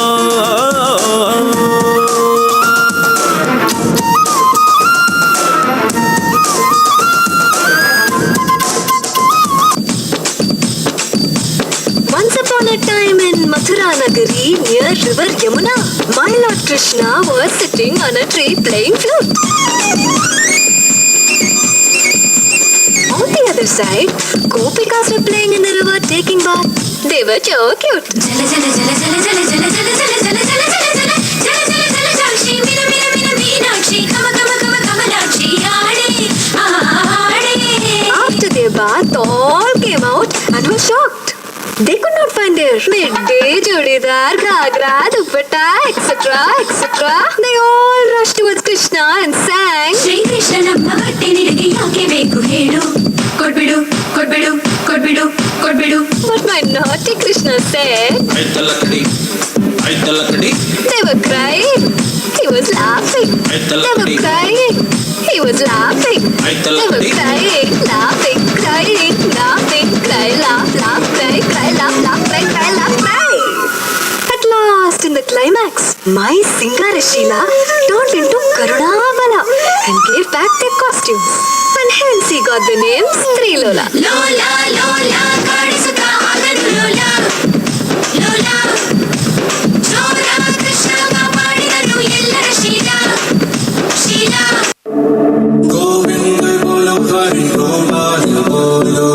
Once upon a time in Mathura Nagari near river Yamuna, my Lord Krishna was sitting on a tree playing flute. On the other side, Gopikas were playing in the river taking bath. They were so cute. జల జల జల జల జల జల జల జల జల జల జల జల జల జల జల సాక్షి మిన మిన మిన మీనాక్షి కమ కమ కమ కమలాక్షి ఆడే ఆడే. After their bath, all came out and were shocked. They could not find their midday, chudidar, ghagra, dupatta, etc., etc. They all rushed towards Krishna and sang. Shri Krishna ನಮ್ಮ ಬಟ್ಟೆ ನಿನಗೆ ಯಾಕೆ ಬೇಕು ಹೇಳು, ಕೊಡ್ಬಿಡು ಕೊಡ್ಬಿಡು ಕೊಡ್ಬಿಡು ಕೊಡ್ಬಿಡು. But my naughty Krishna said. They were crying. He was laughing. They were crying. He was laughing. They were crying, laughing, crying, laughing, cry, laugh, laugh, cry, cry, laugh, laugh, cry, cry, laugh, cry. At last, in the climax, my Singara Sheila turned into Karunabala and gave back their costumes. And hence he got the name Strilola. ಲೋಲ ಲೋಲ ಕಾಡಿಸುತ್ತ ಆದನು ಲೋಲ ಲೋಲ. ಚೋರ ಕೃಷ್ಣ ಕಾಪಾಡಿದನು ಎಲ್ಲರ ಶೀಲ ಶೀಲ. ಗೋವಿಂದ ಬೋಲೋ ಹರಿ ಗೋಪಾಲ ಬೋಲೋ,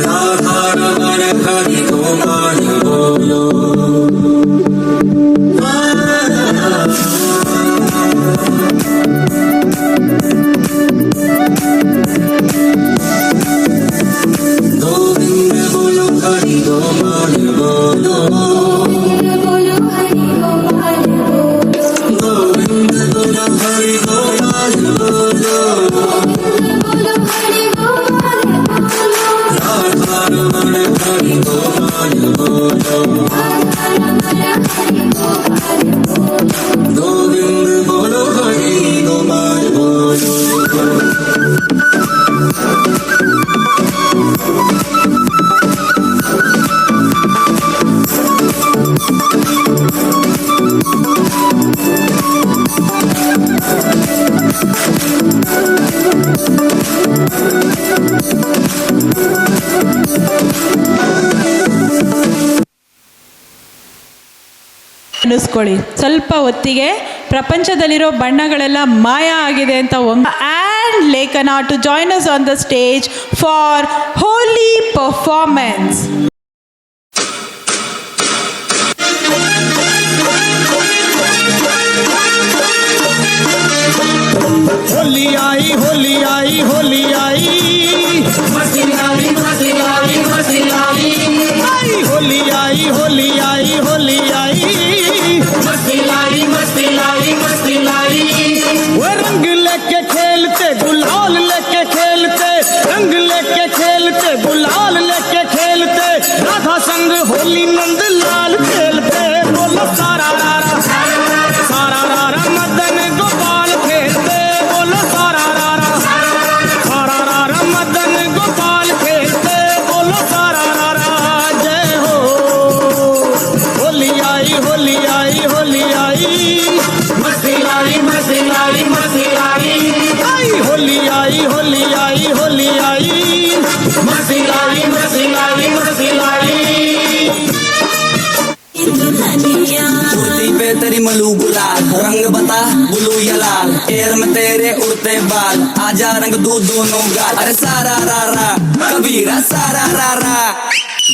ರಾಧಾ ರಮಣ ಹರಿ ಗೋಪಾಲ ಬೋಲೋ. ಗೋವಿಂದ ಬೋಲೋ ಹರಿ ಗೋಪಾಲ ಬೋಲೋ, ಗೋವಿಂದ ಬೋಲೋ ಹರಿ ಗೋಪಾಲ ಬೋಲೋ, ರಾಧಾ ರಮಣ ಹರಿ ಗೋಪಾಲ ಬೋಲೋ, ಗೋವಿಂದ ಬೋಲೋ ಹರಿ ಗೋಪಾಲ ಬೋಲೋ. ಅನ್ನಿಸ್ಕೊಳ್ಳಿ, ಸ್ವಲ್ಪ ಹೊತ್ತಿಗೆ ಪ್ರಪಂಚದಲ್ಲಿರೋ ಬಣ್ಣಗಳೆಲ್ಲ ಮಾಯ ಆಗಿದೆ ಅಂತ. And Lekhana to join us on the stage for Holi performance. Holi आई होली आई होली आई, मस्ती आई मस्ती आई मस्ती आई, होली आई होली आई होली आई, मस्ती आई मस्ती आई मस्ती आई. वो रंग लेके खेलते गुलाल लेके खेलते, रंग लेके खेलते गुलाल लेके खेलते, राधा संग होली नंद लाल खेलते. बोलो सारा रारा सारा रारा मदन गोपाल खेलते. बोलो सारा रारा मदन गोपाल खेलते. बोलो सारा रारा जय हो. होली आई होली आई होली आई, मस्ती आई मस्ती आई मस्ती आई, होली आई होली आई होली आई, मस्ती आई मस्ती आई मस्ती आई. पे तेरी मलू गुलाल, रंग बता बुलू या लाल, एयर में तेरे उड़ते बाल, आजा रंग दूध दोनों गाल. अरे सारा रा रा कबीरा सारा रा रा,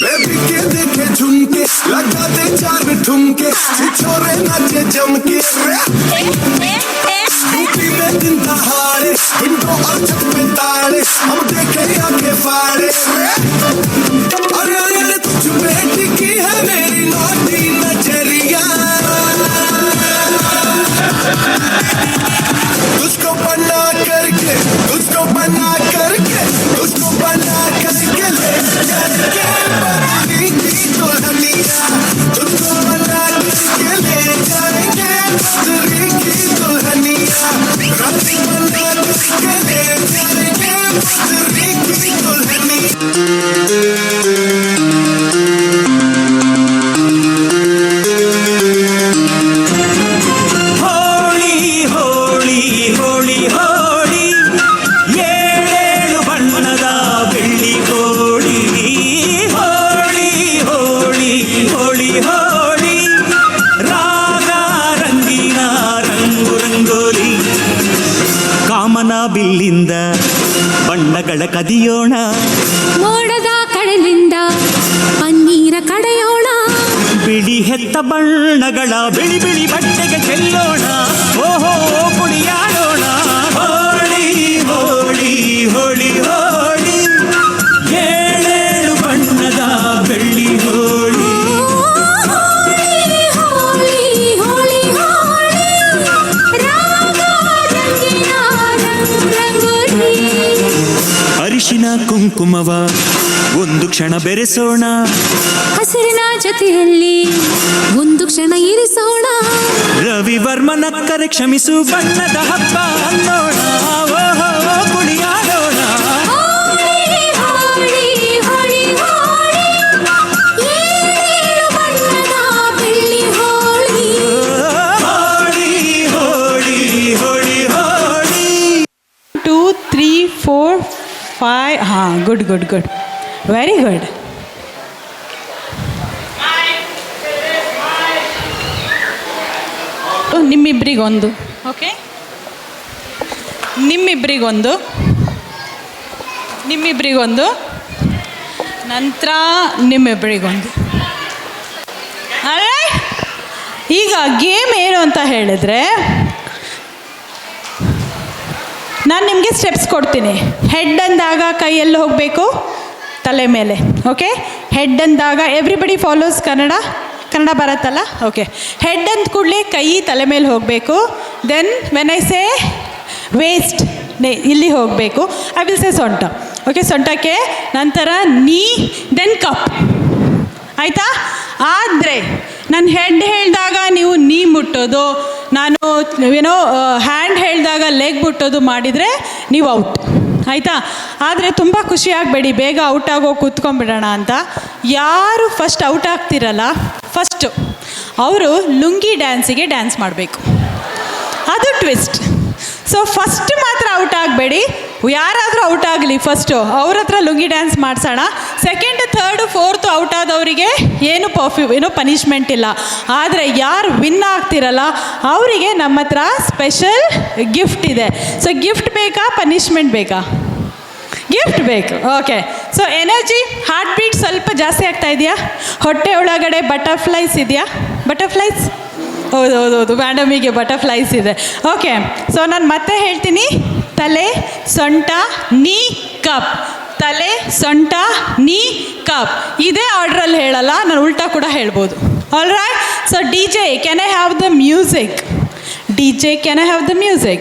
बेबी के देखे झुमके लगा दे 4 ठुमके छिछोरे नाचे जम के यूपी में दिन दहाड़े विंडो और छत पे ताड़े हम देखे आंखें फाड़े अरे अरे तुझ पे टिकी है मेरी नौटी नजरिया तुझको बना करके तुझको बना करके तुझको बना करके ले जाएंगे बदली की दुल्हनिया तुझको बना करके ले जाएंगे बदली की दुल्हनिया रंग बना करके ले जाएंगे बदली की दुल्हनिया ಬಿಲ್ಲಿಂದ ಬಣ್ಣಗಳ ಕದಿಯೋಣ ಮೋಡದ ಕಡಲಿಂದ ಪನ್ನೀರ ಕಡೆಯೋಣ ಬಿಳಿ ಹೆತ್ತ ಬಣ್ಣಗಳ ಬಿಳಿ ಬಿಳಿ ಬಟ್ಟೆಗೆ ಚೆಲ್ಲೋಣ ಓಹೋ ಕುಣಿಯಾಡೋಣ ಹೋಳಿ ಹೋಳಿ ಹೋಳಿ ಹೋಳಿ ಏಳೇಳು ಬಣ್ಣದ ಬೆಳ್ಳಿ ಹೋಳಿ ಅರಿಶಿನ ಕುಂಕುಮವ ಒಂದು ಕ್ಷಣ ಬೆರೆಸೋಣ ಹಸಿರಿನ ಜೊತೆಯಲ್ಲಿ ಒಂದು ಕ್ಷಣ ಇರಿಸೋಣ ರವಿವರ್ಮನ ಕರೆ ಕ್ಷಮಿಸು ಬಣ್ಣದ ಹಬ್ಬ ಅನ್ನೋಣ ಓಹೋ ಕುಣಿಯಾಡೋಣ हाँ good good good very good ನಿಮ್ಮಿಬ್ಬರಿಗೊಂದು ಓಕೆ ನಿಮ್ಮಿಬ್ಬರಿಗೊಂದು ನಂತರ ನಿಮ್ಮಿಬ್ಬರಿಗೊಂದು ಈಗ ಗೇಮ್ ಏನು ಅಂತ ಹೇಳಿದ್ರೆ ನಾನು ನಿಮಗೆ ಸ್ಟೆಪ್ಸ್ ಕೊಡ್ತೀನಿ ಹೆಡ್ ಅಂದಾಗ ಕೈ ಎಲ್ಲಿ ಹೋಗಬೇಕು ತಲೆ ಮೇಲೆ ಓಕೆ ಹೆಡ್ ಅಂದಾಗ ಎವ್ರಿಬಡಿ ಫಾಲೋಸ್ ಕನ್ನಡ ಬರುತ್ತಲ್ಲ ಓಕೆ ಹೆಡ್ ಅಂದ ಕೂಡಲೇ ಕೈ ತಲೆ ಮೇಲೆ ಹೋಗಬೇಕು then when I say waist ಇಲ್ಲಿ ಹೋಗಬೇಕು ಐ ವಿಲ್ ಸೇ ಸೊಂಟ ಓಕೆ ಸೊಂಟಕ್ಕೆ ನಂತರ ನೀ ದೆನ್ ಕಪ್ ಆಯಿತಾ ಆದರೆ ನಾನು ಹೆಡ್ ಹೇಳಿದಾಗ ನೀವು ನೀ ಮುಟ್ಟೋದು ನಾನು ಏನೋ ಹ್ಯಾಂಡ್ ಹೇಳಿದಾಗ ಲೆಗ್ ಮುಟ್ಟೋದು ಮಾಡಿದರೆ ನೀವು ಔಟ್ ಆಯಿತಾ ಆದರೆ ತುಂಬ ಖುಷಿಯಾಗಬೇಡಿ ಬೇಗ ಔಟ್ ಆಗೋ ಕೂತ್ಕೊಂಡ್ಬಿಡೋಣ ಅಂತ ಯಾರು ಫಸ್ಟ್ ಔಟ್ ಆಗ್ತಿರಲ್ಲ ಫಸ್ಟು ಅವರು ಲುಂಗಿ ಡ್ಯಾನ್ಸಿಗೆ ಡ್ಯಾನ್ಸ್ ಮಾಡಬೇಕು ಅದು ಟ್ವಿಸ್ಟ್ ಸೊ ಫಸ್ಟ್ ಮಾತ್ರ ಔಟ್ ಆಗಬೇಡಿ ಯಾರಾದರೂ ಔಟ್ ಆಗಲಿ ಫಸ್ಟು ಅವ್ರ ಹತ್ರ ಲುಂಗಿ ಡ್ಯಾನ್ಸ್ ಮಾಡಿಸೋಣ ಸೆಕೆಂಡ್ ಥರ್ಡು ಫೋರ್ತು ಔಟ್ ಆದವರಿಗೆ ಏನೋ ಪನಿಷ್ಮೆಂಟ್ ಇಲ್ಲ ಆದರೆ ಯಾರು ವಿನ್ ಆಗ್ತಿರಲ್ಲ ಅವರಿಗೆ ನಮ್ಮ ಹತ್ರ ಸ್ಪೆಷಲ್ ಗಿಫ್ಟ್ ಇದೆ ಸೊ ಗಿಫ್ಟ್ ಬೇಕಾ ಪನಿಷ್ಮೆಂಟ್ ಬೇಕಾ ಗಿಫ್ಟ್ ಬೇಕು okay so energy heart beat ಸ್ವಲ್ಪ ಜಾಸ್ತಿ ಆಗ್ತಾ ಇದೆಯಾ ಹೊಟ್ಟೆ ಒಳಗಡೆ ಬಟರ್ಫ್ಲೈಸ್ ಇದೆಯಾ ಬಟರ್ಫ್ಲೈಸ್ ಹೌದು ಮ್ಯಾಡಮಿಗೆ ಬಟರ್ಫ್ಲೈಸ್ ಇದೆ ಓಕೆ ಸೊ ನಾನು ಮತ್ತೆ ಹೇಳ್ತೀನಿ ತಲೆ ಸೊಂಟ ನೀ ಕಪ್ ತಲೆ ಸೊಂಟ ನೀ ಕಪ್ ಇದೇ ಆರ್ಡ್ರಲ್ಲಿ ಹೇಳಲ್ಲ ನಾನು ಉಲ್ಟಾ ಕೂಡ ಹೇಳ್ಬೋದು all right so D J can I have the music DJ, can I have the music?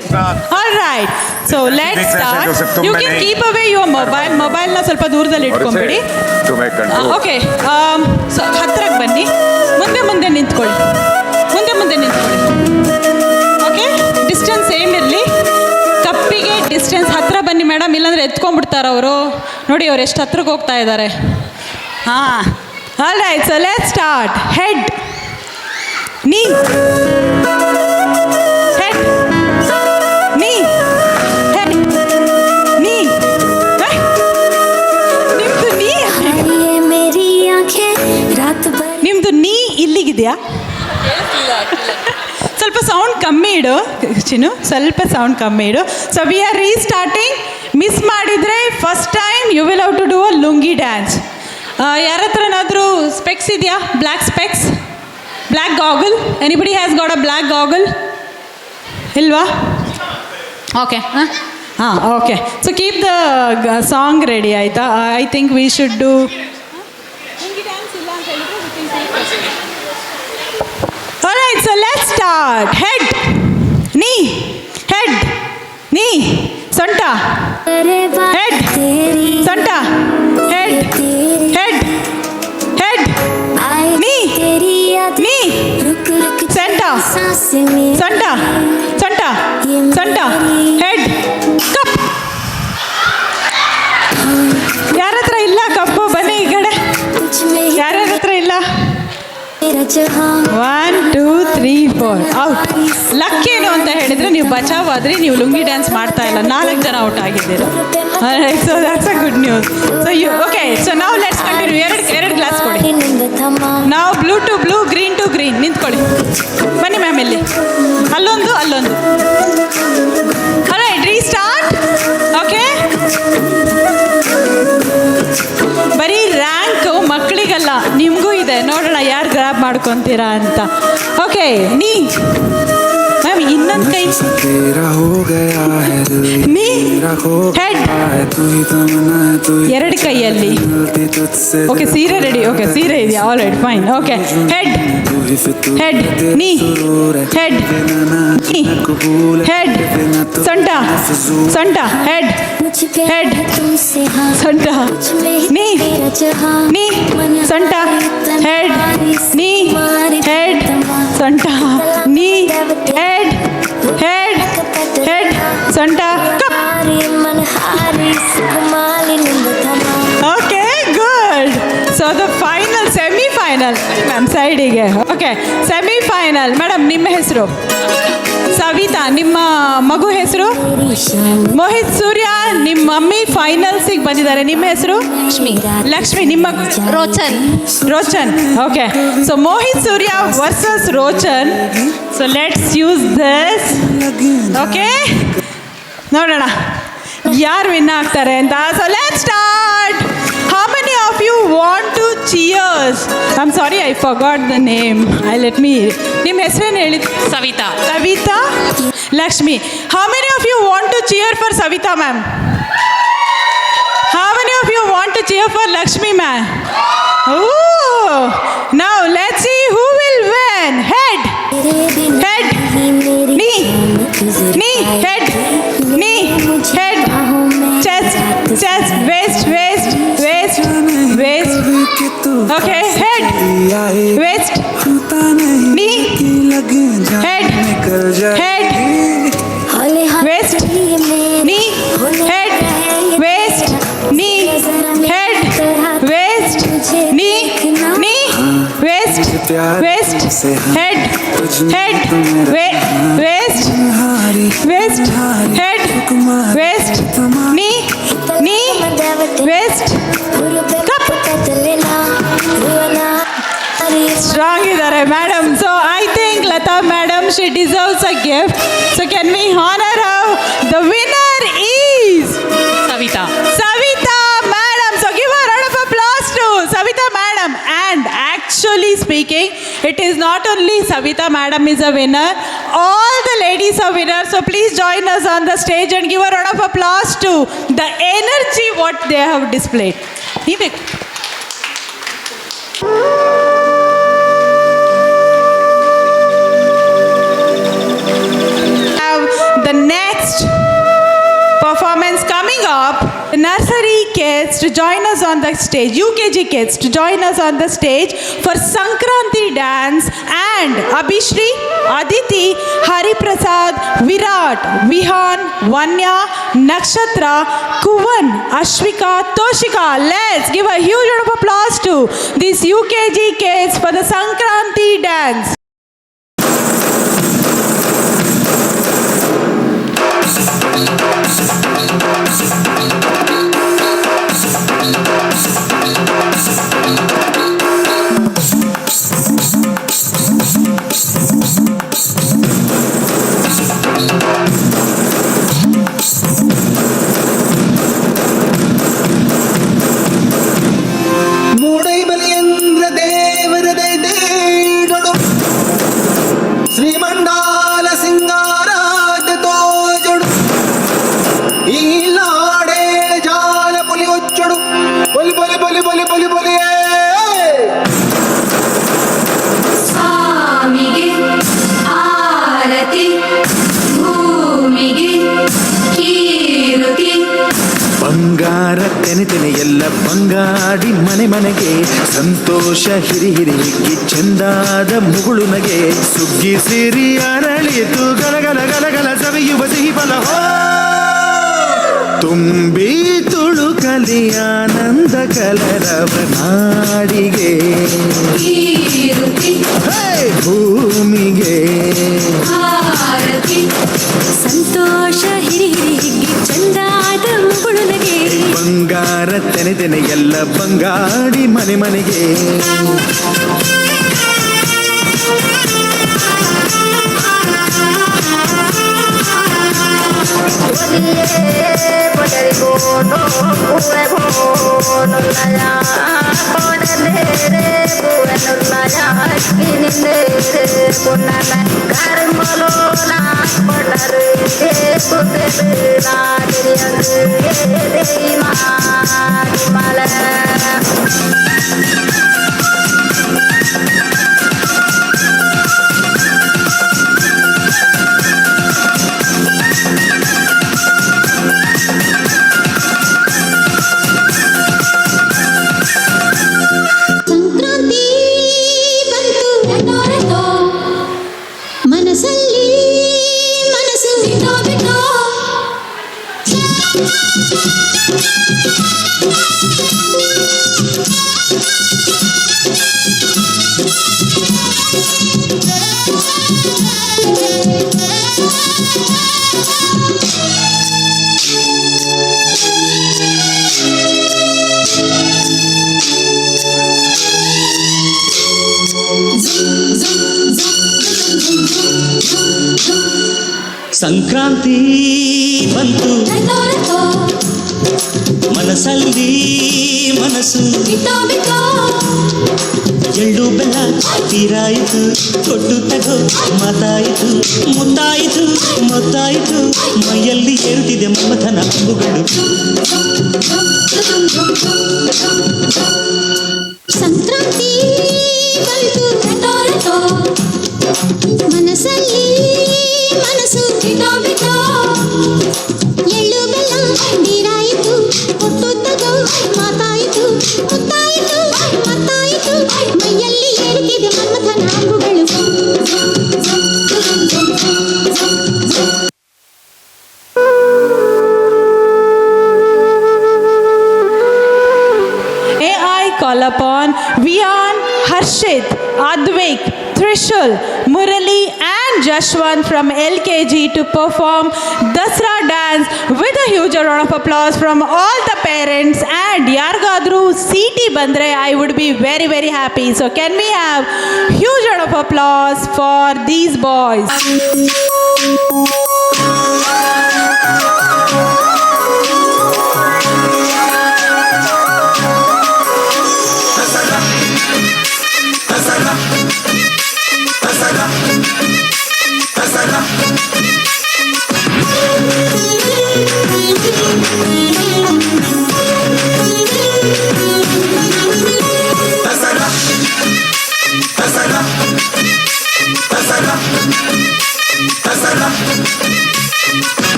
All right. So let's start. You can keep away your mobile. Mobile na ಸ್ವಲ್ಪ ದೂರದಲ್ಲಿ ಇಟ್ಕೊಂಬಿಡಿ. Okay. So ಹತ್ರಕ್ಕೆ ಬನ್ನಿ. ಮುಂದೆ ನಿಂತ್ಕೊಳ್ಳಿ. Okay distance same ಇರಲಿ ಕಪ್ಪಿಗೆ distance ಹತ್ರ ಬನ್ನಿ madam ಇಲ್ಲಾಂದರೆ ಎತ್ಕೊಂಡ್ಬಿಡ್ತಾರೆ ಅವರು ನೋಡಿ ಅವ್ರು ಎಷ್ಟು ಹತ್ರಕ್ಕೆ ಹೋಗ್ತಾ ಇದ್ದಾರೆ ಹಾಂ all right so let's start head ನೀ ನಿಮ್ಮದು ನೀ ಇಲ್ಲಿಗಿದೆಯಾ ಸ್ವಲ್ಪ ಸೌಂಡ್ ಕಮ್ಮಿ ಇಡು ಚಿನ್ನು ಸ್ವಲ್ಪ ಸೌಂಡ್ ಕಮ್ಮಿ ಇಡು so we are restarting miss ಮಾಡಿದರೆ first time you will have to do a lungi dance ಯಾರ ಹತ್ರನಾದರೂ ಸ್ಪೆಕ್ಸ್ ಇದೆಯಾ? Black specs, black goggle. Anybody has got a black goggle? ಇಲ್ವಾ? ಓಕೆ, ಹಾಂ okay. So keep the song ready ಆಯಿತಾ? I think we should do. Alright, so let's start. Head, knee, head, knee, sonta, head, sonta, head, head, head, knee, knee, center, sonta, sonta, sonta, head, cup. ಯಾರ ಹತ್ರ ಇಲ್ಲ ಕಪ್ಪು? ಬನ್ನಿ ಈ ಕಡೆ. ಯಾರ್ಯಾರ ಹತ್ರ ಇಲ್ಲ? 1 2 3 4 ಔಟ್. ಲಕ್ ಏನು ಅಂತ ಹೇಳಿದ್ರೆ ನೀವು ಬಚಾವ್ ಆದ್ರಿ, ನೀವು ಲುಂಗಿ ಡ್ಯಾನ್ಸ್ ಮಾಡ್ತಾ ಇಲ್ಲ, 4 ಜನ ಔಟ್ ಆಗಿದ್ದೀರ. So that's a good news. So you okay. So ನಾವು ಲೆಟ್ಸ್ ಕಂಟಿನ್ಯೂ. ಎರಡು ಗ್ಲಾಸ್ ಕೊಡಿ. ನಾವು blue to blue, green to green. ನಿಂತ್ಕೊಳ್ಳಿ. ಬನ್ನಿ ಮ್ಯಾಮ್, ಇಲ್ಲಿ ಅಲ್ಲೊಂದು ಅಲ್ಲೊಂದು. Alright, restart. ಓಕೆ, ಬರೀ ರ್ಯಾಂಕ್ ಮಕ್ಕಳಿಗಲ್ಲ, ನಿಮಗೂ ಇದೆ. ನೋಡೋಣ ಯಾರು ಗ್ರ್ಯಾಬ್ ಮಾಡ್ಕೊತೀರಾ ಅಂತ. ಓಕೆ, ನೀ ಮ್ಯಾಮ್ ಇನ್ನೊಂದು ಕೈ, ನೀ ಹೆಡ್, ಎರಡು ಕೈಯಲ್ಲಿ. ಓಕೆ, ಸೀರೆ ರೆಡಿ. ಓಕೆ, ಸೀರೆ ಇದೆಯಾ? All right, fine. Okay, head, head, ನೀ, ಹೆಡ್, ನೀ, ಹೆಡ್, ಸೊಂಟ, ಸೊಂಟ, ಹೆಡ್, ಹೆಡ್, ಸೊಂಟ, ನೀ, ನೀ, ಸೊಂಟ, ಹೆಡ್, ನೀ, ಹೆಡ್, ಸೊಂಟ, ನೀ, ಹೆಡ್, ಹೆಡ್, ಹೆಡ್, ಸೊಂಟ, cup. Okay, good. So the final, semifinal ma'am ಸೈಡಿಗೆ. Okay, semifinal. ಮೇಡಮ್ ನಿಮ್ಮ ಹೆಸರು? ಸವಿತಾ. ನಿಮ್ಮ ಮಗು ಹೆಸರು? ಮೋಹಿತ್ ಸೂರ್ಯ. ನಿಮ್ಮ ಮಮ್ಮಿ ಫೈನಲ್ಸಿಗೆ ಬಂದಿದ್ದಾರೆ. ನಿಮ್ಮ ಹೆಸರು? ಲಕ್ಷ್ಮಿ. ನಿಮ್ಮ Rochan. Rochan. Okay, so Mohit Surya versus Rochan. So let's use this. Okay, ನೋಡೋಣ ಯಾರು ವಿನ್ ಆಗ್ತಾರೆ ಅಂತ. So let's start. How many of you want to cheers? I'm sorry, I forgot the name. Let me. ನಿಮ್ಮ ಹೆಸರೇನು ಹೇಳಿ? Savita. Savita. Lakshmi. How many of you want to cheer for Savita ma'am? How many of you want to cheer for Lakshmi ma'am? Ooh. Now let's see who will win. Head, head, knee, knee, head, knee, head, chest, chest, waist, waist, waist, waist. Okay, head, waist, knee, head, head, waist, knee, head, waist, knee, head, waist, knee, knee, waist, waist, head, head, waist, waist, head, waist, knee, knee, waist, cup. Strong idare madam. So I think Lata madam, she deserves a gift. So can we honor her? The winner is Savita. Savita madam. So give a round of applause to Savita madam. And actually speaking, it is not only Savita madam is a winner, all the ladies are winners. So please join us on the stage and give a round of applause to the energy what they have displayed. The next performance coming up, the nursery kids to join us on the stage, UKG kids to join us on the stage for Sankranti dance, and Abhishri, Aditi, Hari Prasad, Virat, Vihan, Vanya, Nakshatra, Kuvan, Ashwika, Toshika. Let's give a huge round of applause to these UKG kids for the Sankranti dance. ಸಂತೋಷ ಹಿರಿ ಹಿರಿ ಹಿಗ್ಗಿ ಚೆಂದಾದ ಮುಗುಳು ನಗೆ ಸುಗ್ಗಿ ಸಿರಿ ಅರಳಿತು ಗಲಗಲ ಗಲಗಲ ಸವಿಯುವ ಸಿಹಿ ಫಲ ತುಂಬಿ ತುಳುಕಲಿ ಆನಂದ ಕಲರವ ನಾಡಿಗೆ ಭೂಮಿಗೆ ಸಂತೋಷ ಹಿರಿ ಹಿರಿ ಹಿಗ್ಗಿ ಚಂದಾದ ಮುಗುಳು ನಗೆ ಬಂಗಾರ ತೆನೆ ತೆನೆ ಎಲ್ಲ ಬಂಗಾಡಿ ಮನೆ ಮನೆಗೆ ಸಂಕ್ರಾಂತಿ ಬಂತು ರಟೋ ಮನಸ್ಸಲ್ಲಿ ಮನಸ್ಸು ಬಿಟ್ಟೋ ಬಿಟ್ಟೋ ಸಂಕ್ರಾಂತಿ ಬಂತು ರಟೋ ರಟೋ ಮನಸ್ಸಲ್ಲಿ ಮನಸ್ಸು ಬಿಟ್ಟೋ ಬಿಟ್ಟೋ ಎಳ್ಳು ಬೆಲ್ಲ ತೀರಾಯಿತು ಕೊಟ್ಟು ತಗೋ ಮಾತಾಯಿತು ಮುತ್ತಾಯಿತು ಮೊತ್ತಾಯಿತು ಮೈಯಲ್ಲಿ ಏರುತ್ತಿದೆ ಮಮಥನ ಅಂಬುಗಳು ಸಂಕ್ರಾಂತಿ ಬಂತು ರಟೋ ರಟೋ ಮನಸ್ಸಲ್ಲಿ ಮನಸ್ಸು ಬಿಟ್ಟೋ ಬಿಟ್ಟೋ ಎಳ್ಳು ಬೆಲ್ಲ ನೀರಾಯಿತು ಕೊಟ್ಟು ತಗೋ ಮಾತಾಯಿತು ಮುತ್ತಾಯಿತು ಮತ್ತಾಯಿತು ಮೈಯಲ್ಲಿ ಏರುತ್ತಿದೆ ಮನ್ಮಥನ ಅಂಬುಗಳು May I call upon Vian, Harshit, Advik, Trishul, Murali and Jashwant from LKG to perform Dasra dance with a huge round of applause from all the parents, and Yargadru CT Bandre, I would be very very happy. So can we have huge round of applause for these boys?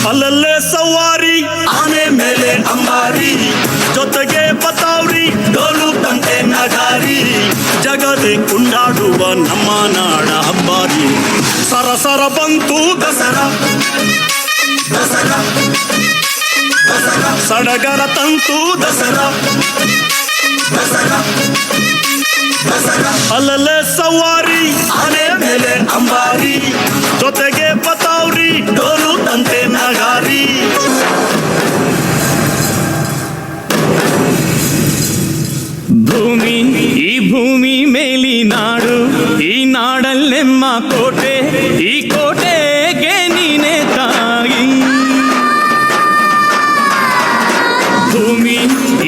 ಅಲ್ಲಲ್ಲೇ ಸವಾರಿ ಆನೆ ಮೇಲೆ ಅಂಬಾರಿ ಜೊತೆಗೆ ಬತಾವ್ರಿ ಡೋಲು ತಂಟೆ ನಗಾರಿ ಜಗದೆ ಕೊಂಡಾಡುವ ನಮ್ಮ ನಾಡ ಹಬ್ಬಾರಿ ಸರಸರ ಬಂತು ದಸರಾ ದಸರಾ ದಸರಾ ಸಡಗರ ತಂತು ದಸರಾ ದಸರಾ ದಸರಾ ಅಲ್ಲಲ್ಲೇ ಸವಾರಿ ಆನೆ ಮೇಲೆ ಅಂಬಾರಿ ಜೊತೆಗೆ ಬತಾವ್ರಿ ಡೋಲು ತಂತೆ ನಗಾರಿ ಭೂಮಿ ಈ ಭೂಮಿ ಮೇಲಿ ನಾಡು ಈ ನಾಡಲ್ಲೆಮ್ಮ ಕೋಟೆ ಈ ಕೋಟೆಗೆ ನೀನೆ ತಾಯಿ ಭೂಮಿ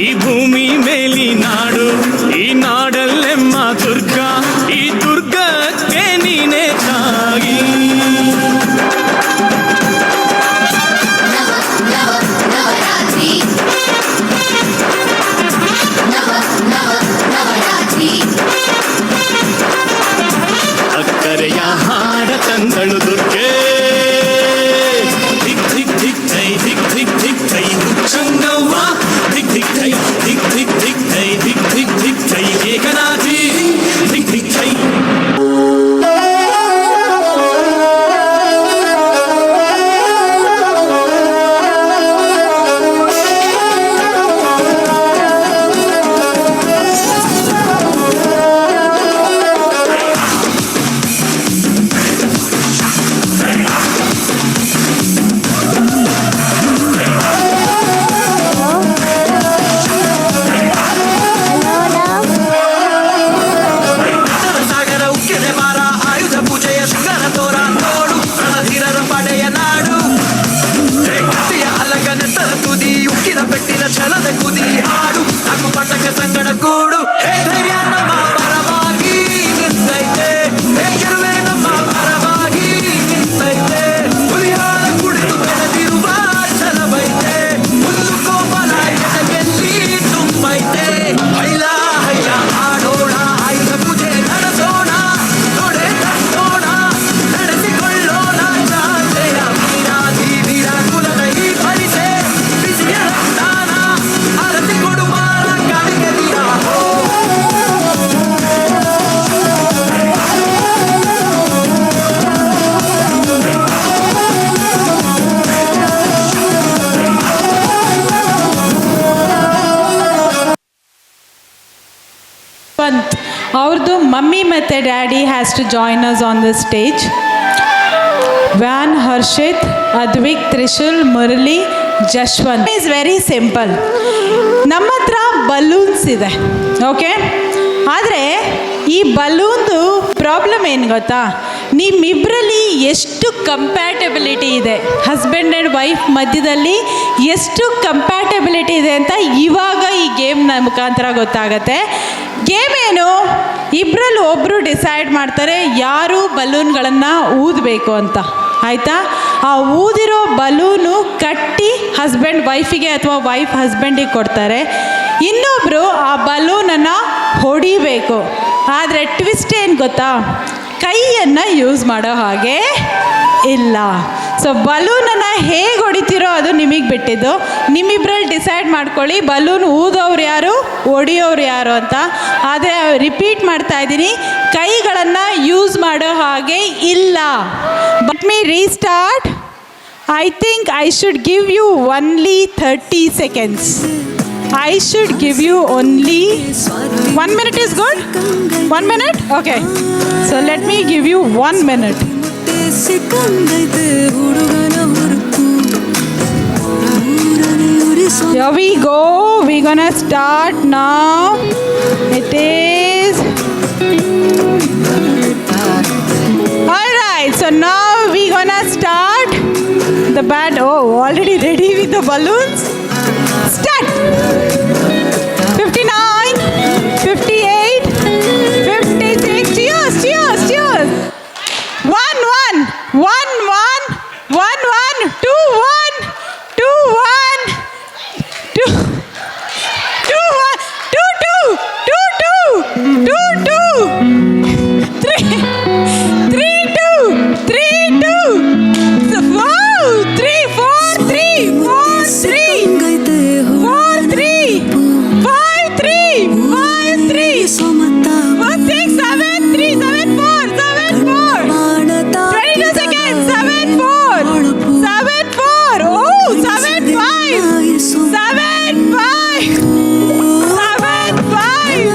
ಈ ಭೂಮಿ ಮೇಲಿ ನಾಡು ಈ ನಾಡಲ್ಲೆಮ್ಮ ದುರ್ಗಾ ಈ ದುರ್ಗಕ್ಕೆ ನೀನೆ ತಾಯಿ ನವರಾತ್ರಿ ನವರಾತ್ರಿ ಅಕ್ಕರೆಯ ಹಾಡ ತಂದಳು ದುರ್ಗೆ ಧಿಕ್ ಧಿಕ್ ಧಿಕ್ ಥೈ ಧಿಕ್ ಧಿಕ್ ಧಿಕ್ ಥೈ ಚಂಗವ್ವ ಧಿಕ್ ಧಿಕ್ ಥೈ ಧಿಕ್ ಧಿಕ್ ಧಿಕ್ ಥೈ ಧಿಕ್ ಧಿಕ್ ಧಿಕ್ ಥೈ ಛಲದ ಕುದಿ ಹಾಡು ನಾಲ್ಕು ಪಟ್ಟಕ್ಕೆ ಸಂಗಡ ಕೂಡು ಹೇ ಧೈರ್ಯ ನಮ್ಮ ಪರವಾಗಿ ನಿಂತೈತೆ ಹೇ ಗೆಲುವೆ ನಮ್ಮ ಪರವಾಗಿ ನಿಂತೈತೆ ಹುಲಿಯಾಳ ಕುಡಿದು ಬೆಳೆದಿರುವ ಛಲವೈತೆ ಹುಲ್ಲು ಕೋಮಲ ಎದೆಯಲ್ಲಿ ತುಂಬೈತೆ ಹೈಲ ಹೈಲ ಆಡೋಣ ಆಯುಧ ಪೂಜೆ ನಡೆಸೋಣ ತೊಡೆ ತಟ್ಟೋಣ ನಡೆಸಿಕೊಳ್ಳೋಣ ಜಾತ್ರೆಯ ವೀರಾಧಿ ವೀರ ಕುಲದ ಈ ಪರಿಸೆ ಬಿಸಿಯ ರಕ್ತಾನ ಆರತಿ ಕೊಡುವ ಕಾಳಿಗೆ ವೀರ Pant, ಅವ್ರದ್ದು ಮಮ್ಮಿ ಮತ್ತು daddy has to join us on the stage. ವ್ಯಾನ್, Harshit, Advik, Trishul, Murali, Jashwanth. Is very simple. ನಮ್ಮ ಹತ್ರ ಬಲೂನ್ಸ್ ಇದೆ, ಓಕೆ. ಆದರೆ ಈ ಬಲೂನ್ದು ಪ್ರಾಬ್ಲಮ್ ಏನು ಗೊತ್ತಾ, ನಿಮ್ಮಿಬ್ಬರಲ್ಲಿ ಎಷ್ಟು ಕಂಪ್ಯಾಟಬಿಲಿಟಿ ಇದೆ, ಹಸ್ಬೆಂಡ್ ಆ್ಯಂಡ್ ವೈಫ್ ಮಧ್ಯದಲ್ಲಿ ಎಷ್ಟು ಕಂಪ್ಯಾಟಬಿಲಿಟಿ ಇದೆ ಅಂತ ಇವಾಗ ಈ ಗೇಮ್ನ ಮುಖಾಂತರ ಗೊತ್ತಾಗತ್ತೆ. ಗೇಮ್ ಏನು, ಇಬ್ಬರಲ್ಲಿ ಒಬ್ಬರು ಡಿಸೈಡ್ ಮಾಡ್ತಾರೆ ಯಾರು ಬಲೂನ್ಗಳನ್ನು ಊದಬೇಕು ಅಂತ, ಆಯಿತಾ. ಆ ಊದಿರೋ ಬಲೂನು ಕಟ್ಟಿ ಹಸ್ಬೆಂಡ್ ವೈಫಿಗೆ ಅಥವಾ ವೈಫ್ ಹಸ್ಬೆಂಡಿಗೆ ಕೊಡ್ತಾರೆ. ಇನ್ನೊಬ್ಬರು ಆ ಬಲೂನನ್ನು ಹೊಡಿಬೇಕು. ಆದರೆ ಟ್ವಿಸ್ಟ್ ಏನು ಗೊತ್ತಾ, ಕೈಯನ್ನು ಯೂಸ್ ಮಾಡೋ ಹಾಗೆ ಇಲ್ಲ. ಸೊ ಬಲೂನನ್ನು ಹೇಗೆ ಹೊಡಿತೀರೋ ಅದು ನಿಮಗೆ ಬಿಟ್ಟಿದ್ದು. ನಿಮ್ಮಿಬ್ಬರಲ್ಲಿ ಡಿಸೈಡ್ ಮಾಡ್ಕೊಳ್ಳಿ ಬಲೂನ್ ಊದೋರು ಯಾರು, ಹೊಡಿಯೋರು ಯಾರು ಅಂತ. ಆದರೆ ರಿಪೀಟ್ ಮಾಡ್ತಾ ಇದ್ದೀನಿ, ಕೈಗಳನ್ನು ಯೂಸ್ ಮಾಡೋ ಹಾಗೆ ಇಲ್ಲ. But me restart. I think I should give you only 30 seconds. I should give you only 1 minute is good? 1 minute? Okay. So let me give you 1 minute. Here we go. We're gonna start now. It is... Alright, so now we're gonna start the band. Oh, already ready with the balloons? Start! 59, 58, 56. Cheers, cheers, cheers. 1, 1, 1, 1, 1, 1, 2, 1, 2, 1, 2, 2, 1, 2, 2, 2, 2, 2, 2, 3, 3, 2, 3, 2. Wow, 3, 4, 3, 4, 3. 4, 3, 5, 3, 5, 3, 1, 6, 7, 3, 7, 4, 7, 4, 22 seconds, 7, 4, 7, 4, oh, 7, 5, 7, 5, 7, 5,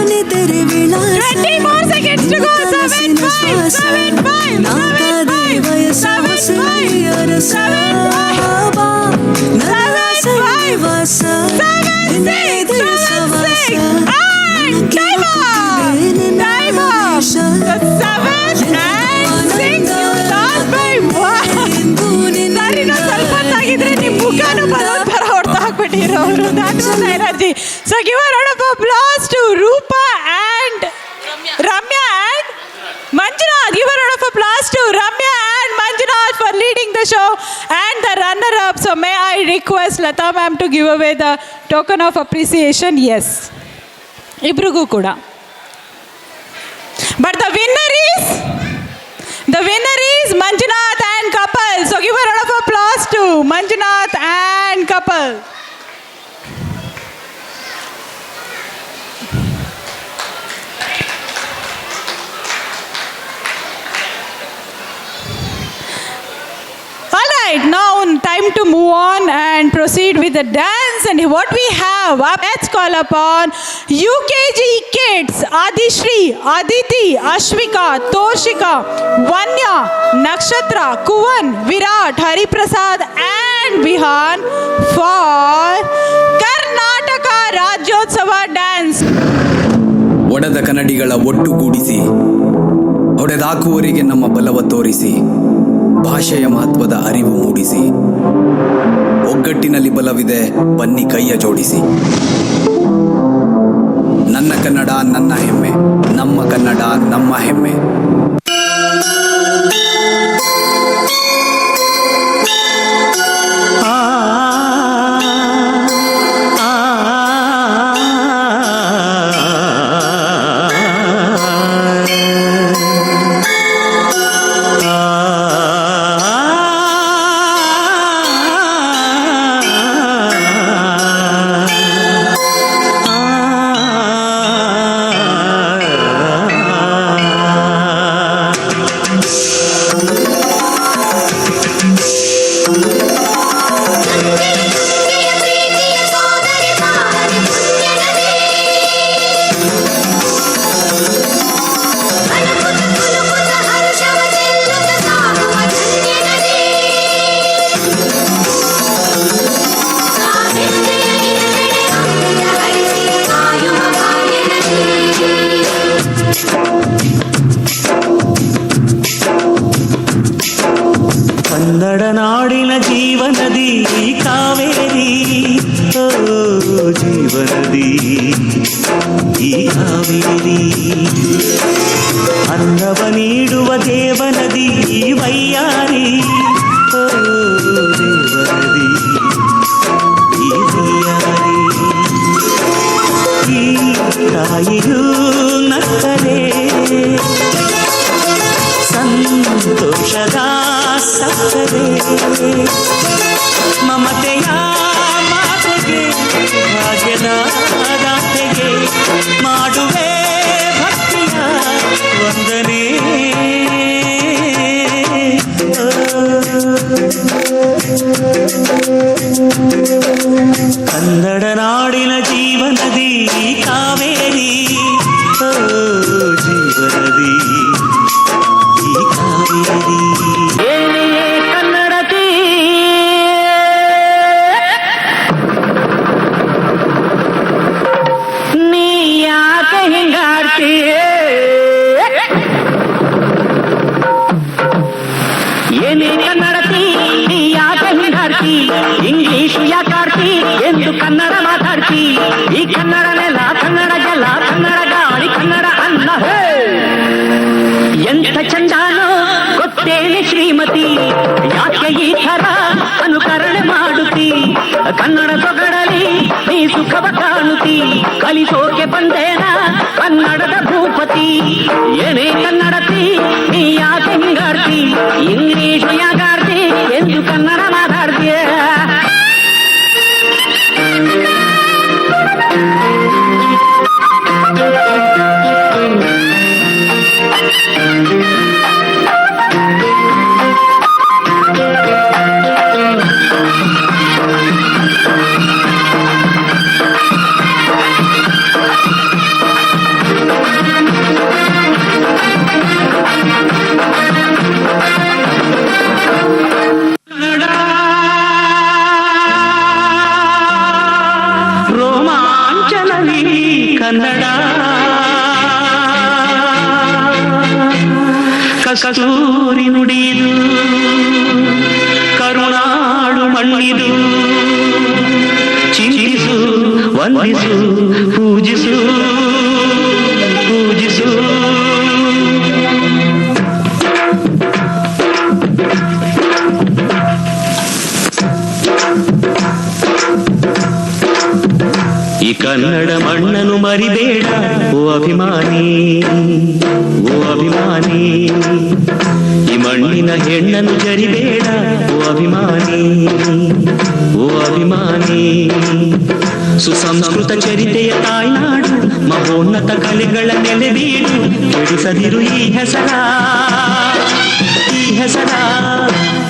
24 seconds to go, 7, 5, 7, 5, 7, 5, 7, 5, 7, energy. So give a round of applause to Rupa and Ramya and Manjunath. Give a round of applause to Ramya and Manjunath for leading the show and the runner-up. So may I request Lata ma'am to give away the token of appreciation? Yes. Ibrugu kuda. But the winner is Manjunath and couple. So give a round of applause to Manjunath and couple. Alright, now time to move on and proceed with the dance. And what we have up, let's call upon UKG kids Adishri, Aditi, Ashvika, Toshika, Vanya, Nakshatra, Kuvan, Virat, Hariprasad and Vihan for Karnataka Rajyotsava dance. ಒಡೆದ ಕನ್ನಡಿಗಳ ಒಟ್ಟುಗೂಡಿಸಿ ಹೊಡೆದಾಕುವವರಿಗೆ ನಮ್ಮ ಬಲವ ತೋರಿಸಿ ಭಾಷೆಯ ಮಹತ್ವದ ಅರಿವು ಮೂಡಿಸಿ ಒಗ್ಗಟ್ಟಿನಲ್ಲಿ ಬಲವಿದೆ, ಬನ್ನಿ ಕೈಯ ಜೋಡಿಸಿ. ನನ್ನ ಕನ್ನಡ ನನ್ನ ಹೆಮ್ಮೆ, ನಮ್ಮ ಕನ್ನಡ ನಮ್ಮ ಹೆಮ್ಮೆ. ಕನ್ನಡ ನಾಡಿನ ಜೀವನದಿ ಕಾವೇರಿ, ಓ ಜೀವನದಿ ಈ ಕಾವೇರಿ. ಅನ್ನವ ನೀಡುವ ದೇವನದಿ ವೈಯಾರಿ, ಓ ದೇವನದಿ ಈ ವೈಯಾರಿ. ಈ ತಾಯಿಯೂ ನಕ್ಕರೆ ಸಂತೋಷದ ಸಕ್ಕರೆ, ಮಮತೆಯ ಮಾತೆಗೆ ಭಾಗ್ಯದ ದಾತೆಗೆ ಮಾಡುವೆ ಭಕ್ತಿಯ ವಂದನೆ. ಕನ್ನಡ ನಾಡಿನ ಜೀವನದಿ ಕಾವೇರಿ, ಓ ಜೀವನದಿ ಈ ಕಾವೇರಿ. ಕನ್ನಡತಿ ನೀ ಯಾಕೆ ಹಿಂಗಾಡ್ತೀಯ? ಏನೇ ಕನ್ನಡತಿ ನೀ ಯಾಕೆ ಹಿಂಗಾಡ್ತಿ? ಇಂಗ್ಲೀಷು ಯಾಕಾಡ್ತಿ ಎಂದು ಕನ್ನಡ ಮಾತಾಡ್ತಿ. ಈ ಕನ್ನಡ ನೆಲ, ಕನ್ನಡ ಜಲ, ಕನ್ನಡ ಗಾಳಿ, ಕನ್ನಡ ಅನ್ನ. ಎಂಥ ಚಂದಾನೋ ಗೊತ್ತೇನೆ ಶ್ರೀಮತಿ, ಯಾಕೆ ಈ ಥರ ಅನುಕರಣೆ ಮಾಡುತ್ತಿ? ಕನ್ನಡ ಸೊಗಡಲಿ ನೀ ಸುಖವ ಕಾಣುತ್ತಿ, ಕಲಿಸೋಕೆ ಬಂದೇನ ಕನ್ನಡದ ಭೂಪತಿ. ಏನೇ ಕನ್ನಡತಿ ನೀ ಯಾಕೆ ಹಿಂಗಾಡ್ತಿ? ಇಂಗ್ಲೀಷು ಯಾಕಾಡ್ತಿ ಎಂದು ಕನ್ನಡ ಮಾತಾಡ್ತೀಯ? ರೋಮಾಂಚನವಿ ಕನ್ನಡ, ಕಸ್ತೂರಿ ನುಡಿದು ಕರುನಾಡು ಮಣ್ಣಿದು. ಚಿಂತಿಸು, ವಂದಿಸು, ಪೂಜಿಸು ಪೂಜಿಸು. ಈ ಕನ್ನಡ ಮಣ್ಣನ್ನು ಮರಿಬೇಡ ಓ ಅಭಿಮಾನಿ, ಓ ಅಭಿಮಾನಿ. ಈ ಮಣ್ಣಿನ ಹೆಣ್ಣನ್ನು ಜರಿಬೇಡ ಓ ಅಭಿಮಾನಿ, ಓ ಅಭಿಮಾನಿ. ಸುಸಂಸ್ಕೃತ ಚರಿತೆಯ ತಾಯ್ನಾಡು, ಮಹೋನ್ನತ ಕಲೆಗಳ ನೆಲೆಬೀಡು. ಕೆಡಿಸದಿರು ಈ ಹೆಸರ, ಈ ಹೆಸರ.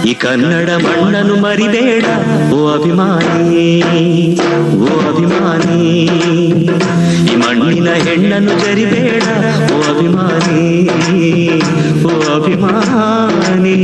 ಈ ಕನ್ನಡ ಮಣ್ಣನ್ನು ಮರಿಬೇಡ ಓ ಅಭಿಮಾನಿ, ಓ ಅಭಿಮಾನಿ. ಈ ಮಣ್ಣಿನ ಹೆಣ್ಣನ್ನು ಜರಿಬೇಡ ಓ ಅಭಿಮಾನಿ, ಓ ಅಭಿಮಾನಿ.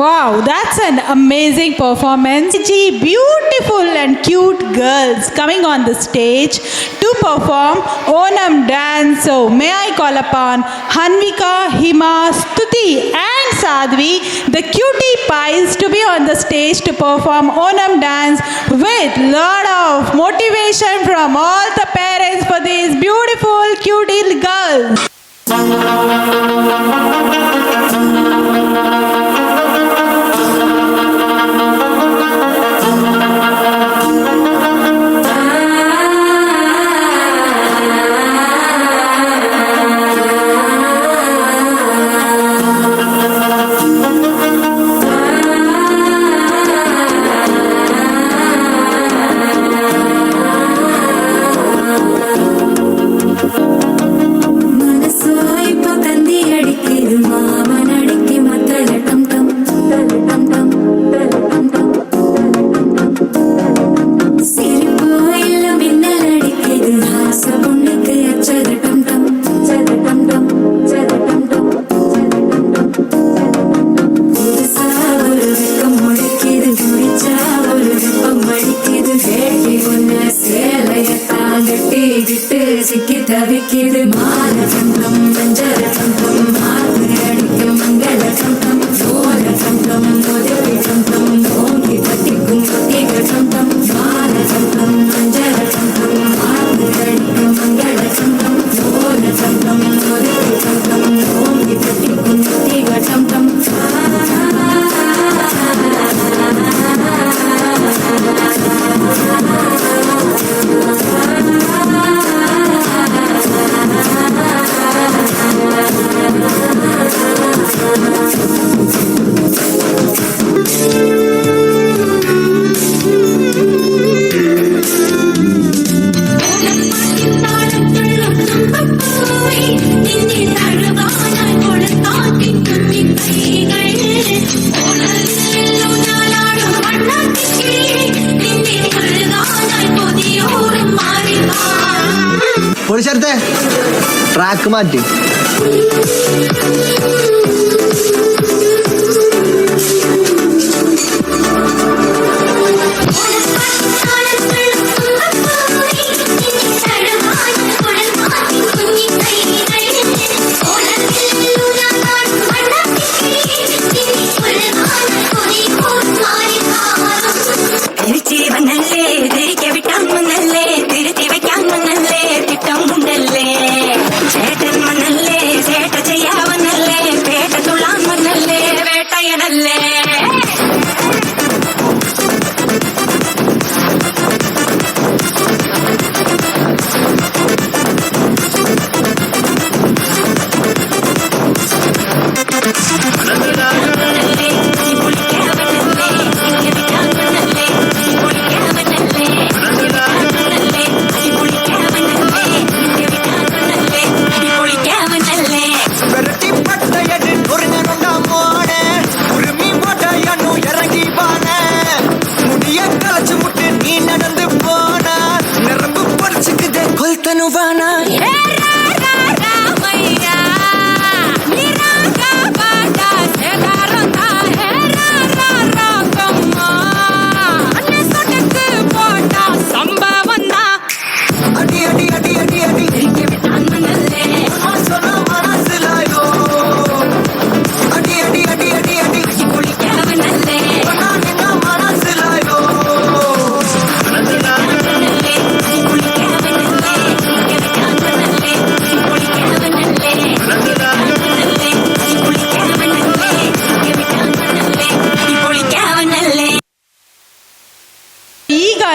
Wow. Wow, that's an amazing performance. Beautiful and cute girls coming on the stage to perform Onam dance. So may I call upon Hanvika, Hima, Stuti and Sadhvi, the cutie pies, to be on the stage to perform Onam dance with lot of motivation from all the parents for these beautiful cutie girls. പൊളിച്ചെടുത്തേ track മാറ്റി.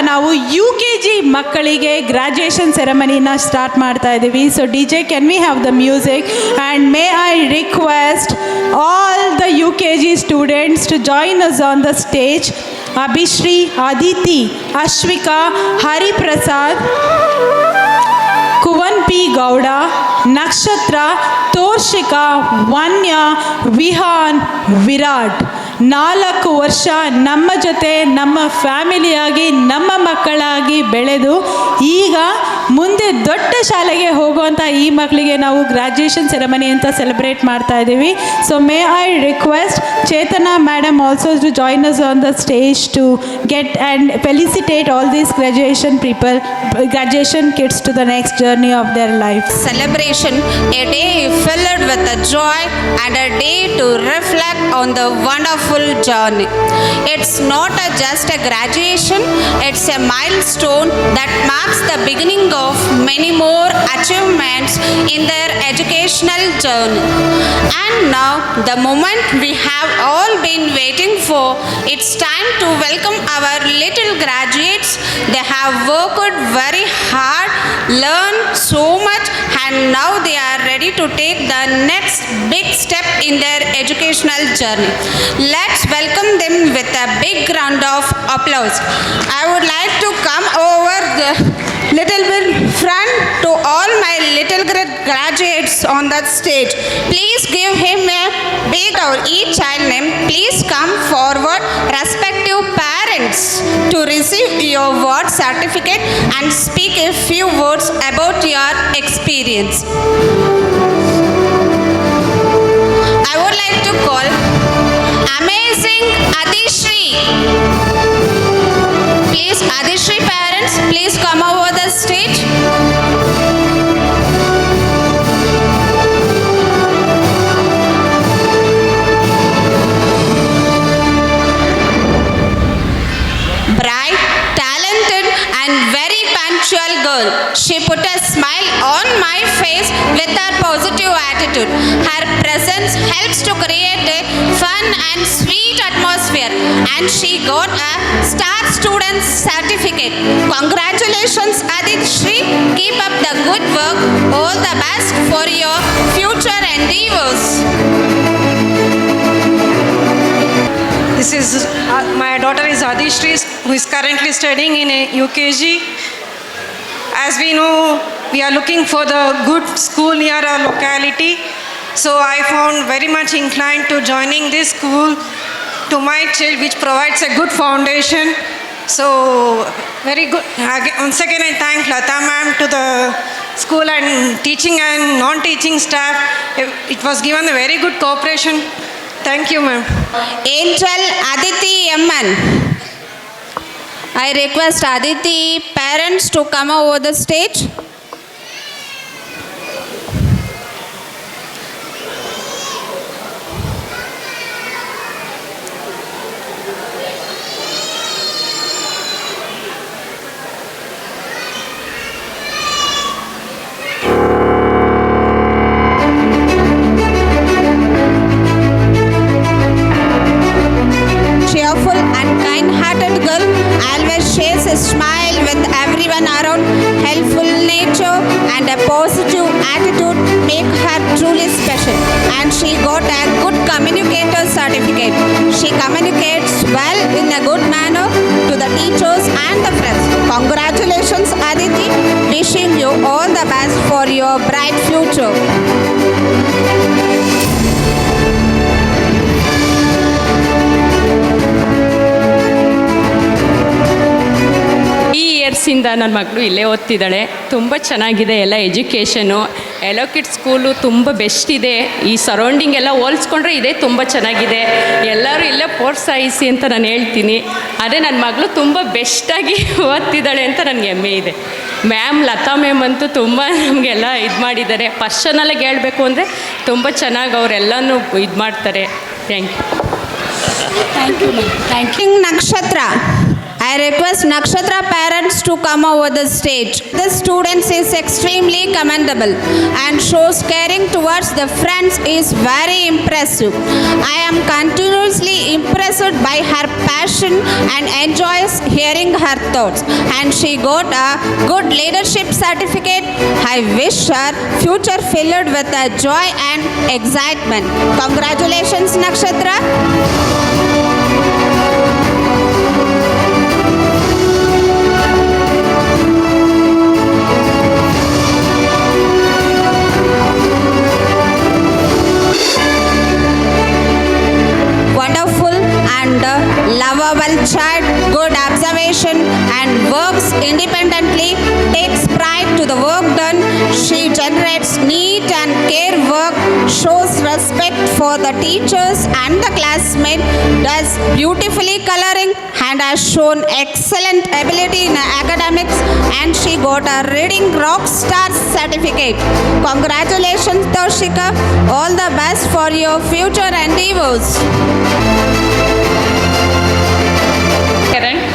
ನಾವು UKG ಮಕ್ಕಳಿಗೆ graduation ಸೆರೆಮನಿನ start ಮಾಡ್ತಾ ಇದ್ದೀವಿ. So DJ, can we have the music? And may I request all the UKG students to join us on the stage. Abhishri, Aditi, Ashwika, Hari Prasad, Kuvan P. Gowda, Nakshatra, Torshika, Vanya, Vihan, Virat. 4 ವರ್ಷ ನಮ್ಮ ಜೊತೆ ನಮ್ಮ ಫ್ಯಾಮಿಲಿಯಾಗಿ ನಮ್ಮ ಮಕ್ಕಳಾಗಿ ಬೆಳೆದು ಈಗ ಮುಂದೆ ದೊಡ್ಡ ಶಾಲೆಗೆ ಹೋಗುವಂಥ ಈ ಮಕ್ಕಳಿಗೆ ನಾವು ಗ್ರ್ಯಾಜುಯೇಷನ್ ಸೆರೆಮನಿ ಅಂತ ಸೆಲೆಬ್ರೇಟ್ ಮಾಡ್ತಾ ಇದ್ದೀವಿ. So may I request Chetana madam also to join us on the stage to get and felicitate all these graduation kids to the next journey of their life. Celebration, a day filled with the joy and a day to reflect on the wonderful journey. It's not just a graduation, it's a milestone that marks the beginning of many more achievements in their educational journey. And now, the moment we have all been waiting for, it's time to welcome our little graduates. They have worked very hard, learned so much, and now they are ready to take the next big step in their educational journey. Let's welcome them with a big round of applause. I would like to come over the little bit front to all my little graduates on that stage. Please give him a big or each child name. Please come forward, respective parents, to receive your award certificate and speak a few words about your experience. I would like to call Amazing Adishri. Please, Adishri parents, please come over the stage. Bright, talented and very punctual girl. She put a smile on my face with her positive attitude. Her presence helps to create a fun and sweet atmosphere, and she got a Star Student certificate. Congratulations, Adishri. Keep up the good work. All the best for your future endeavors. This is my daughter is Adishri, who is currently studying in a UKG. As we know, we are looking for the good school near our locality. So I found very much inclined to joining this school to my child, which provides a good foundation. So very good. Once again, I thank Lata ma'am to the school and teaching and non-teaching staff. It was given a very good cooperation. Thank you, ma'am. Angel Aditi Amman. I request Aditi parents to come over the stage. Cheerful and kind-hearted girl, always shares a smile with everyone around. Helpful nature and a positive attitude make her truly special. And she got a good communicator certificate. She communicates well in a good manner to the teachers and the friends. Congratulations, Aditi. Wishing you all the best for your bright future. ಈ ಇಯರ್ಸಿಂದ ನನ್ನ ಮಗಳು ಇಲ್ಲೇ ಓದ್ತಿದ್ದಾಳೆ. ತುಂಬ ಚೆನ್ನಾಗಿದೆ ಎಲ್ಲ education. ಎಲೋಕಿಡ್ school ತುಂಬ best ಇದೆ. ಈ ಸರೌಂಡಿಂಗ್ ಎಲ್ಲ ಹೋಲಿಸ್ಕೊಂಡ್ರೆ ಇದೇ ತುಂಬ ಚೆನ್ನಾಗಿದೆ. ಎಲ್ಲರೂ ಇಲ್ಲೇ ಪ್ರೋತ್ಸಾಹಿಸಿ ಅಂತ ನಾನು ಹೇಳ್ತೀನಿ. ಅದೇ ನನ್ನ ಮಗಳು ತುಂಬ ಬೆಸ್ಟಾಗಿ ಓದ್ತಿದ್ದಾಳೆ ಅಂತ ನನಗೆ ಹೆಮ್ಮೆ ಇದೆ. ಮ್ಯಾಮ್ ಲತಾ ಮ್ಯಾಮ್ ಅಂತೂ ತುಂಬ ನಮಗೆಲ್ಲ ಇದು ಮಾಡಿದ್ದಾರೆ. ಪರ್ಸನಲಾಗಿ ಹೇಳಬೇಕು ಅಂದರೆ ತುಂಬ ಚೆನ್ನಾಗಿ ಅವರೆಲ್ಲನೂ ಇದು ಮಾಡ್ತಾರೆ. Thank you ma'am. Thank you. Nakshatra. I request Nakshatra parents to come over the stage. The students is extremely commendable and shows caring towards the friends is very impressive. I am continuously impressed by her passion and enjoys hearing her thoughts. And she got a good leadership certificate. I wish her future filled with joy and excitement. Congratulations, Nakshatra. Wonderful Its neat and care work shows respect for the teachers and the classmates, does beautifully coloring and has shown excellent ability in academics, and she got a reading rock star certificate. Congratulations, Toshika. All the best for your future endeavors.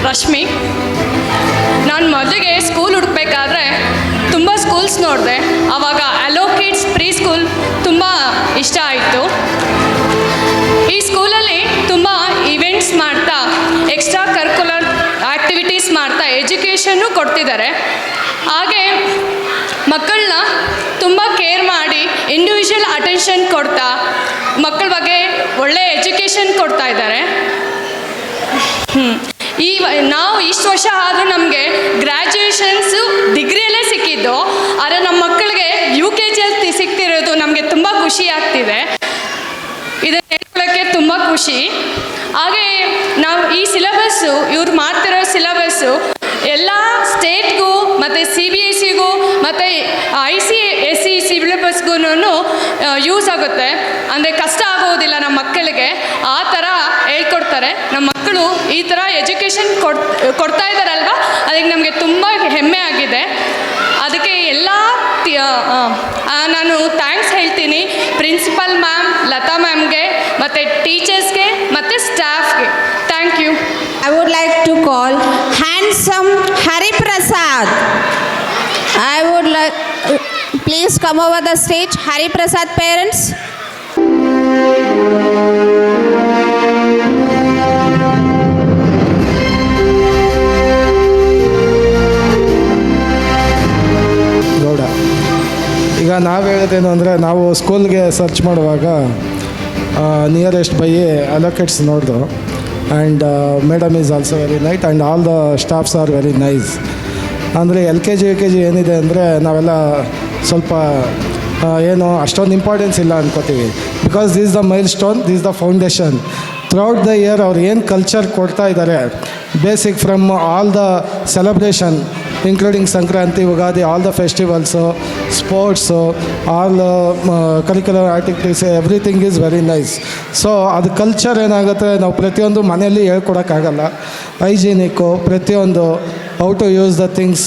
Rashmi, ನಾನು ಮೊದಲಿಗೆ school ಹುಡುಕ್ಬೇಕಾದ್ರೆ ತುಂಬ schools ನೋಡಿದೆ. ಆವಾಗ hello kids pre school ತುಂಬ ಇಷ್ಟ ಆಯಿತು. ಈ ಸ್ಕೂಲಲ್ಲಿ ತುಂಬ ಇವೆಂಟ್ಸ್ ಮಾಡ್ತಾ, ಎಕ್ಸ್ಟ್ರಾ ಕರಿಕ್ಯುಲರ್ ಆ್ಯಕ್ಟಿವಿಟೀಸ್ ಮಾಡ್ತಾ ಎಜುಕೇಷನ್ನು ಕೊಡ್ತಿದ್ದಾರೆ. ಹಾಗೆ ಮಕ್ಕಳನ್ನ ತುಂಬ ಕೇರ್ ಮಾಡಿ ಇಂಡಿವಿಜುವಲ್ ಅಟೆನ್ಷನ್ ಕೊಡ್ತಾ ಮಕ್ಕಳ ಬಗ್ಗೆ ಒಳ್ಳೆ ಎಜುಕೇಷನ್ ಕೊಡ್ತಾ ಇದ್ದಾರೆ. ನಾವು ಇಷ್ಟು ವರ್ಷ ಆದರೂ ನಮಗೆ ಗ್ರ್ಯಾಜುಯೇಷನ್ಸು ಡಿಗ್ರಿಯಲ್ಲೇ ಸಿಕ್ಕಿದ್ದು, ಆದರೆ ನಮ್ಮ ಮಕ್ಕಳಿಗೆ UKGಯಲ್ಲಿ ಸಿಗ್ತಿರೋದು ನಮಗೆ ತುಂಬ ಖುಷಿ ಆಗ್ತಿದೆ. ಇದನ್ನು ಹೇಳ್ಕೊಳ್ಳೋಕ್ಕೆ ತುಂಬ ಖುಷಿ. ಹಾಗೆ ನಾವು ಈ ಸಿಲೆಬಸ್ಸು, ಇವ್ರು ಮಾಡ್ತಿರೋ ಸಿಲೆಬಸ್ಸು ಎಲ್ಲ ಸ್ಟೇಟ್ಗೂ ಮತ್ತು CBSEಗೂ ಮತ್ತು ICSE ಸಿಲೆಬಸ್ಗೂ ಯೂಸ್ ಆಗುತ್ತೆ. ಅಂದರೆ ಕಷ್ಟ ಆಗೋದಿಲ್ಲ ನಮ್ಮ ಮಕ್ಕಳಿಗೆ, ಆ ಥರ ಹೇಳ್ಕೊಡ್ತಾರೆ. ನಮ್ಮ ಮಕ್ಕಳು ಈ ಥರ ಎಜುಕೇಷನ್ ಕೊಡ್ತಾ ಇದ್ದಾರಲ್ವ, ಅದಕ್ಕೆ ನಮಗೆ ತುಂಬ ಹೆಮ್ಮೆ ಆಗಿದೆ. ಅದಕ್ಕೆ ಎಲ್ಲ ನಾನು ಥ್ಯಾಂಕ್ಸ್ ಹೇಳ್ತೀನಿ ಪ್ರಿನ್ಸಿಪಲ್ ಮ್ಯಾಮ್, ಲತಾ ಮ್ಯಾಮ್ಗೆ, ಮತ್ತು ಟೀಚರ್ಸ್ಗೆ ಮತ್ತು ಸ್ಟಾಫ್ಗೆ. Thank you. I would like to call handsome Hari Prasad. I would like, please come over the stage, Hari Prasad parents. Gowda, ಈಗ ನಾವು ಹೇಳೋದೇನು ಅಂದರೆ, ನಾವು ಸ್ಕೂಲ್ಗೆ ಸರ್ಚ್ ಮಾಡುವಾಗ ನಿಯರೆಸ್ಟ್ ಬೈ ಅಲೋಕೇಟ್ಸ್ ನೋಡಿದ್ರು. And madam is also very night and all the staffs are very nice. ಅಂದರೆ LKG UKG ಏನಿದೆ ಅಂದರೆ ನಾವೆಲ್ಲ ಸ್ವಲ್ಪ ಏನು ಅಷ್ಟೊಂದು ಇಂಪಾರ್ಟೆನ್ಸ್ ಇಲ್ಲ ಅನ್ಕೋತೀವಿ. Because this the milestone, this the foundation. Throughout the year ಅವ್ರು ಏನು ಕಲ್ಚರ್ ಕೊಡ್ತಾ ಇದ್ದಾರೆ, basic from all the celebration including Sankranti, Ugadi, all the festivals, sports, all curricular activities, everything is very nice. So ಅದು culture ಏನಾಗುತ್ತೆ, ನಾವು ಪ್ರತಿಯೊಂದು ಮನೆಯಲ್ಲಿ ಹೇಳ್ಕೊಡೋಕ್ಕಾಗಲ್ಲ. ಹೈಜೀನಿಕ್ಕು, ಪ್ರತಿಯೊಂದು how to use the things,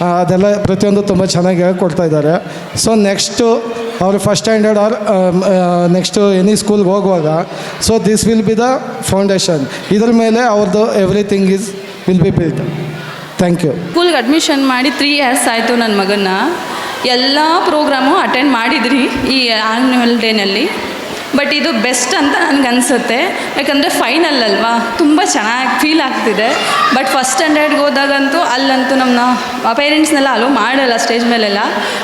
ಅದೆಲ್ಲ ಪ್ರತಿಯೊಂದು ತುಂಬ ಚೆನ್ನಾಗಿ ಹೇಳ್ಕೊಡ್ತಾ ಇದ್ದಾರೆ. ಸೊ ನೆಕ್ಸ್ಟು ಅವರು first standard or next any ಸ್ಕೂಲ್ಗೆ ಹೋಗುವಾಗ, so this will be the foundation. ಇದ್ರ ಮೇಲೆ ಅವ್ರದ್ದು everything is will be built. Thank you. ಸ್ಕೂಲ್ಗೆ ಅಡ್ಮಿಷನ್ ಮಾಡಿ 3 years ಆಯಿತು. ನನ್ನ ಮಗನ್ನ ಎಲ್ಲ ಪ್ರೋಗ್ರಾಮು ಅಟೆಂಡ್ ಮಾಡಿದ್ರಿ ಈ ಆ್ಯನ್ಯುವಲ್ ಡೇನಲ್ಲಿ. ಬಟ್ ಇದು ಬೆಸ್ಟ್ ಅಂತ ನನಗನ್ಸುತ್ತೆ. ಯಾಕಂದರೆ ಫೈನಲ್ ಅಲ್ವಾ, ತುಂಬ ಚೆನ್ನಾಗಿ ಫೀಲ್ ಆಗ್ತಿದೆ. ಬಟ್ ಫಸ್ಟ್ ಸ್ಟ್ಯಾಂಡರ್ಡ್ಗೆ ಹೋದಾಗಂತೂ ಅಲ್ಲಂತೂ ನಮ್ಮ ಪೇರೆಂಟ್ಸ್ನೆಲ್ಲ ಅಲೋ ಮಾಡಲ್ಲ ಸ್ಟೇಜ್ ಮೇಲೆಲ್ಲ.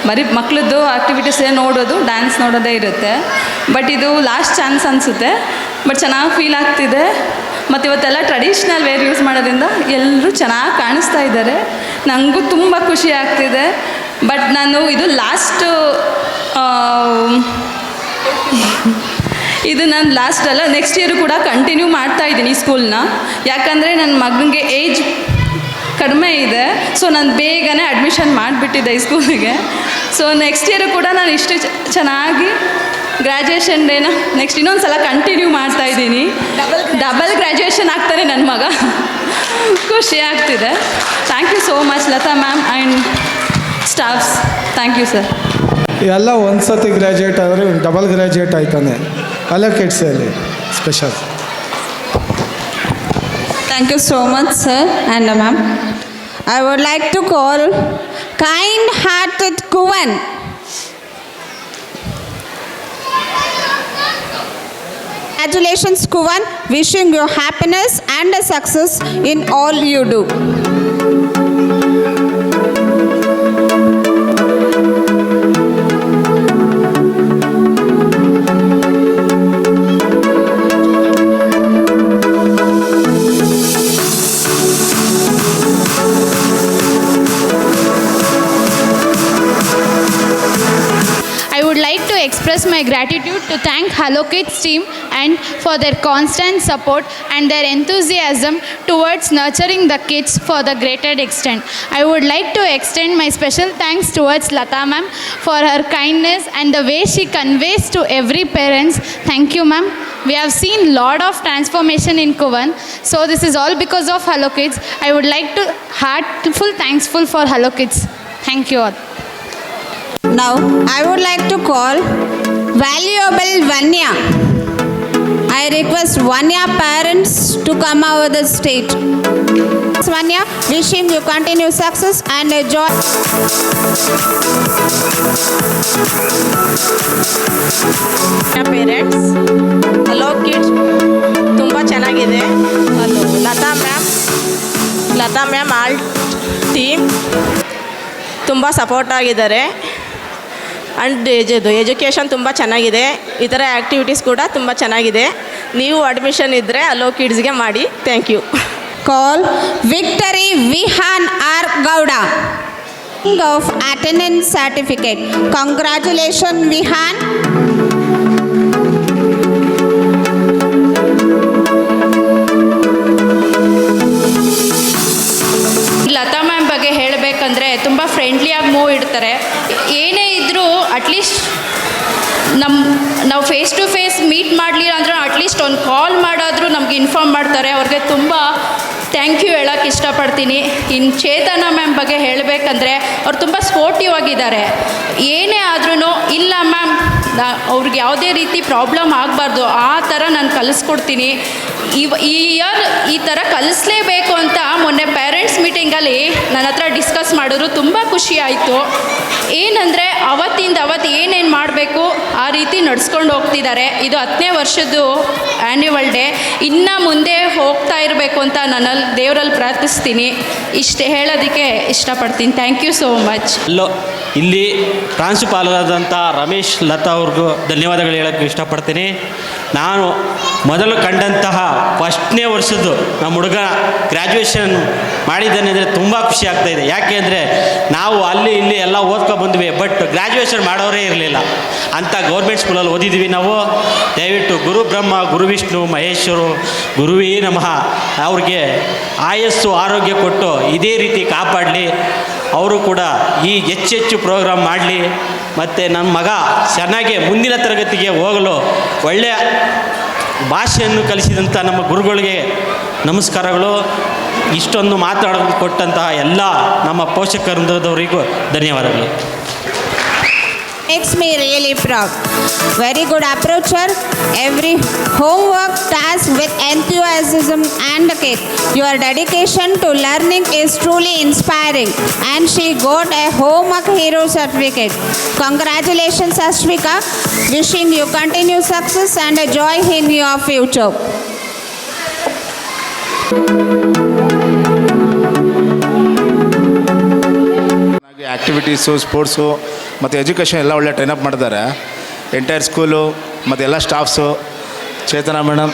ಬರೀ ಮಕ್ಕಳದ್ದು ಆ್ಯಕ್ಟಿವಿಟೀಸೇ ನೋಡೋದು, ಡ್ಯಾನ್ಸ್ ನೋಡೋದೇ ಇರುತ್ತೆ. ಬಟ್ ಇದು ಲಾಸ್ಟ್ ಚಾನ್ಸ್ ಅನಿಸುತ್ತೆ. ಬಟ್ ಚೆನ್ನಾಗಿ ಫೀಲ್ ಆಗ್ತಿದೆ. ಮತ್ತು ಇವತ್ತೆಲ್ಲ ಟ್ರೆಡಿಷ್ನಲ್ ವೇರ್ ಯೂಸ್ ಮಾಡೋದ್ರಿಂದ ಎಲ್ಲರೂ ಚೆನ್ನಾಗಿ ಕಾಣಿಸ್ತಾ ಇದ್ದಾರೆ. ನನಗೂ ತುಂಬ ಖುಷಿ ಆಗ್ತಿದೆ. ಬಟ್ ನಾನು ಇದು ನಾನು ಲಾಸ್ಟ್ ಅಲ್ಲ, ನೆಕ್ಸ್ಟ್ ಇಯರು ಕೂಡ ಕಂಟಿನ್ಯೂ ಮಾಡ್ತಾಯಿದ್ದೀನಿ ಸ್ಕೂಲ್ನ. ಯಾಕಂದರೆ ನನ್ನ ಮಗನಿಗೆ ಏಜ್ ಕಡಿಮೆ ಇದೆ. ಸೊ ನಾನು ಬೇಗನೆ ಅಡ್ಮಿಷನ್ ಮಾಡಿಬಿಟ್ಟಿದ್ದೆ ಈ ಸ್ಕೂಲಿಗೆ. ಸೊ ನೆಕ್ಸ್ಟ್ ಇಯರು ಕೂಡ ನಾನು ಇಷ್ಟು ಚೆನ್ನಾಗಿ ಗ್ರ್ಯಾಜುಯೇಷನ್ ಡೇನ ನೆಕ್ಸ್ಟ್ ಇನ್ನೊಂದು ಸಲ ಕಂಟಿನ್ಯೂ ಮಾಡ್ತಾಯಿದ್ದೀನಿ. ಡಬಲ್ ಗ್ರ್ಯಾಜುಯೇಷನ್ ಆಗ್ತಾನೆ ನನ್ನ ಮಗ. ಖುಷಿ ಆಗ್ತಿದೆ. Thank you so much Lata ma'am and staffs. Thank you sir. ಎಲ್ಲ ಒಂದು ಸತಿ ಗ್ರ್ಯಾಜುಯೇಟ್ ಆದರೆ ಡಬಲ್ ಗ್ರ್ಯಾಜುಯೇಟ್ ಆಯ್ತಾನೆ ಅಲೋಕೇಟ್ಸಲ್ಲಿ special. Thank you so much, sir and ma'am. I would like to call kind-hearted Kuvan. Congratulations, Kuvan. Wishing you happiness and success in all you do. I would like to express my gratitude to thank Hello Kids team and for their constant support and their enthusiasm towards nurturing the kids for the greater extent. I would like to extend my special thanks towards Lata ma'am for her kindness and the way she conveys to every parents. Thank you ma'am. We have seen lot of transformation in Kuvan. So this is all because of Hello Kids. I would like to heartful thankful for Hello Kids. Thank you all. Now, I would like to call valuable Vanya. I request Vanya parents to come over the stage. Vanya, wishing you continued success and joy. Parents hello kids ತುಂಬ ಚೆನ್ನಾಗಿದೆ. ಅದು Lata ma'am all team ತುಂಬ support ಆಗಿದ್ದಾರೆ. And education ತುಂಬ ಚೆನ್ನಾಗಿದೆ. ಈ ಥರ activities ಕೂಡ ತುಂಬ ಚೆನ್ನಾಗಿದೆ. ನೀವು ಅಡ್ಮಿಷನ್ ಇದ್ದರೆ ಹಲೋ ಕಿಡ್ಸ್ಗೆ ಮಾಡಿ. Thank you. Call Victory Vihan R. Gowda of attendance certificate. Congratulations Vihan. Lata ma'am ಬಗ್ಗೆ ಹೇಳಬೇಕಂದ್ರೆ ತುಂಬ ಫ್ರೆಂಡ್ಲಿಯಾಗಿ ಮೂವ್ ಇಡ್ತಾರೆ. ಏನೇ ಇದ್ದರೂ ಅಟ್ಲೀಸ್ಟ್ ನಾವು ಫೇಸ್ ಟು ಫೇಸ್ ಮೀಟ್ ಮಾಡಲಿಲ್ಲ ಅಂದ್ರೆ ಅಟ್ಲೀಸ್ಟ್ ಒಂದು ಕಾಲ್ ಮಾಡಾದರೂ ನಮ್ಗೆ ಇನ್ಫಾರ್ಮ್ ಮಾಡ್ತಾರೆ. ಅವ್ರಿಗೆ ತುಂಬ ಥ್ಯಾಂಕ್ ಯು ಹೇಳೋಕ್ಕೆ ಇಷ್ಟಪಡ್ತೀನಿ. ಇನ್ನು ಚೇತನ ಮ್ಯಾಮ್ ಬಗ್ಗೆ ಹೇಳಬೇಕಂದ್ರೆ ಅವ್ರು ತುಂಬ ಸ್ಪೋರ್ಟಿವ್ ಆಗಿದ್ದಾರೆ. ಏನೇ ಆದ್ರೂ ಇಲ್ಲ ಮ್ಯಾಮ್ ಅವ್ರಿಗೆ ಯಾವುದೇ ರೀತಿ ಪ್ರಾಬ್ಲಮ್ ಆಗಬಾರ್ದು ಆ ಥರ ನಾನು ಕಲಿಸ್ಕೊಡ್ತೀನಿ. ಈ ಇಯರ್ ಈ ಥರ ಕಲಿಸ್ಲೇಬೇಕು ಅಂತ ಮೊನ್ನೆ ಪೇರೆಂಟ್ಸ್ ಮೀಟಿಂಗಲ್ಲಿ ನನ್ನ ಹತ್ರ ಡಿಸ್ಕಸ್ ಮಾಡಿದ್ರು. ತುಂಬ ಖುಷಿ ಆಯಿತು. ಏನಂದರೆ ಅವತ್ತು ಏನೇನು ಮಾಡಬೇಕು ಆ ರೀತಿ ನಡ್ಸ್ಕೊಂಡು ಹೋಗ್ತಿದ್ದಾರೆ. ಇದು 10ನೇ ವರ್ಷದ್ದು ಆ್ಯನ್ಯುವಲ್ ಡೇ. ಇನ್ನು ಮುಂದೆ ಹೋಗ್ತಾ ಇರಬೇಕು ಅಂತ ನಾನು ದೇವರಲ್ಲಿ ಪ್ರಾರ್ಥಿಸ್ತೀನಿ. ಇಷ್ಟು ಹೇಳೋದಕ್ಕೆ ಇಷ್ಟಪಡ್ತೀನಿ. Thank you so much. ಇಲ್ಲಿ ಪ್ರಾಂಶುಪಾಲರಾದಂಥ ರಮೇಶ್ ಲತಾ ಅವ್ರಿಗೂ ಧನ್ಯವಾದಗಳು ಹೇಳೋಕ್ಕೆ ಇಷ್ಟಪಡ್ತೀನಿ. ನಾನು ಮೊದಲು ಕಂಡಂತಹ ಫಸ್ಟ್ನೇ ವರ್ಷದ್ದು ನಮ್ಮ ಹುಡುಗ ಗ್ರ್ಯಾಜುಯೇಷನ್ ಮಾಡಿದ್ದಾನೆ ಅಂದರೆ ತುಂಬ ಖುಷಿ ಆಗ್ತಾಯಿದೆ. ಯಾಕೆ ಅಂದರೆ ನಾವು ಅಲ್ಲಿ ಇಲ್ಲಿ ಎಲ್ಲ ಓದ್ಕೊಬಂದ್ವಿ, ಬಟ್ ಗ್ರ್ಯಾಜುಯೇಷನ್ ಮಾಡೋರೇ ಇರಲಿಲ್ಲ. ಅಂಥ ಗೌರ್ಮೆಂಟ್ ಸ್ಕೂಲಲ್ಲಿ ಓದಿದ್ವಿ ನಾವು. ದಯವಿಟ್ಟು ಗುರು ಬ್ರಹ್ಮ ಗುರು ವಿಷ್ಣು ಮಹೇಶ್ವರು ಗುರುವೇ ನಮಃ ಅವ್ರಿಗೆ ಆಯಸ್ಸು ಆರೋಗ್ಯ ಕೊಟ್ಟು ಇದೇ ರೀತಿ ಕಾಪಾಡಲಿ. ಅವರು ಕೂಡ ಈ ಹೆಚ್ಚೆಚ್ಚು ಪ್ರೋಗ್ರಾಮ್ ಮಾಡಲಿ. ಮತ್ತು ನನ್ನ ಮಗ ಚೆನ್ನಾಗಿ ಮುಂದಿನ ತರಗತಿಗೆ ಹೋಗಲು ಒಳ್ಳೆಯ ಭಾಷೆಯನ್ನು ಕಲಿಸಿದಂಥ ನಮ್ಮ ಗುರುಗಳಿಗೆ ನಮಸ್ಕಾರಗಳು. ಇಷ್ಟೊಂದು ಮಾತಾಡೋದು ಕೊಟ್ಟಂತಹ ಎಲ್ಲ ನಮ್ಮ ಪೋಷಕವೃಂದದವರಿಗೂ ಧನ್ಯವಾದಗಳು. Makes me really proud. Very good approacher. Every homework task with enthusiasm and kid. Your dedication to learning is truly inspiring. And she got a homework hero certificate. Congratulations, Ashvika. Wishing you continued success and joy in your future. Activities sports ಮತ್ತು education ಎಲ್ಲ ಒಳ್ಳೆ train up ಮಾಡಿದ್ದಾರೆ. Entire school ಮತ್ತು ಎಲ್ಲ staffs, Chetana madam,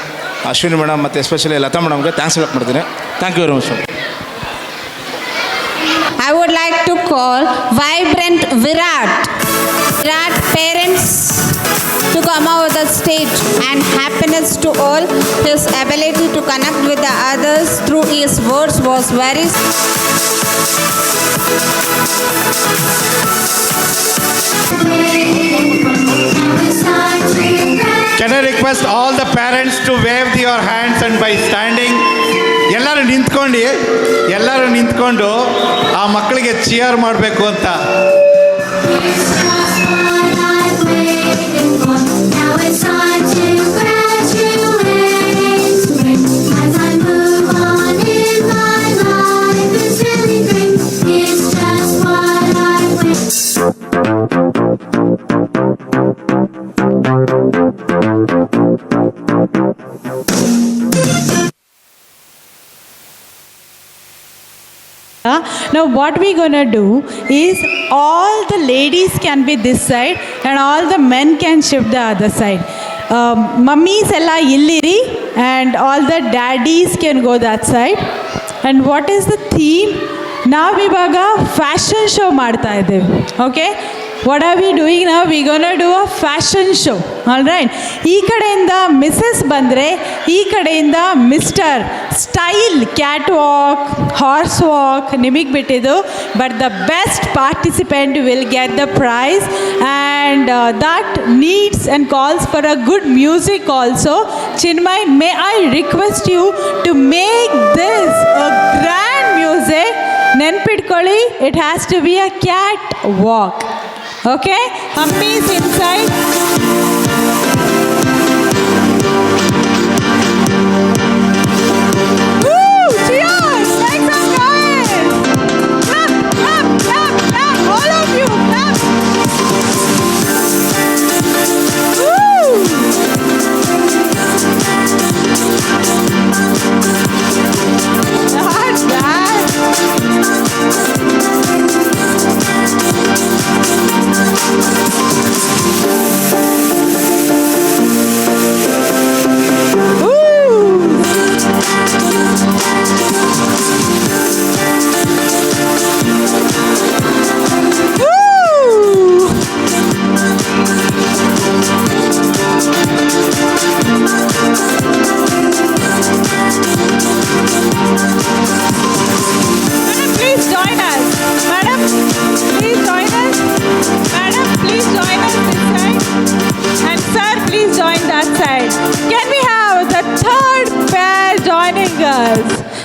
Ashwini madam ಮತ್ತು especially Lata ಮೇಡಮ್ಗೆ thanks ಹೇಳಕ್ಕೆ ಮಾಡ್ತೀನಿ. Thank you very much. I would like to call Vibrant Virat parents to come over the stage, and happiness to all. His ability to connect with the others through his words was very. Can I request all the parents to wave your hands and by standing? ಎಲ್ಲರೂ ನಿಂತ್ಕೊಂಡು ಆ ಮಕ್ಕಳಿಗೆ cheer ಮಾಡಬೇಕು ಅಂತ. Now what we're gonna do is all the ladies can be this side and all the men can shift the other side. Mummies ella illiri and all the daddies can go that side. And what is the theme? Now ivaga fashion show ಮಾಡ್ತಾ ಇದ್ದೇವೆ. Okay, what are we doing now? We're gonna do a fashion show. All right. ಈ ಕಡೆಯಿಂದ Mrs ಬಂದರೆ ಈ ಕಡೆಯಿಂದ mister style cat walk horse walk ನಿಮಗೆ ಬಿಟ್ಟಿದ್ದು. But the best participant will get the prize and that needs and calls for a good music also. Chinmay, may I request you to make this a grand music. ನೆನ್ಪಿಟ್ಕೊಳ್ಳಿ, it has to be a cat walk. Okay? Humpi is inside. Woo! Cheers! Make some noise! Clap, clap, clap, clap! All of you, clap! Woo! Not bad.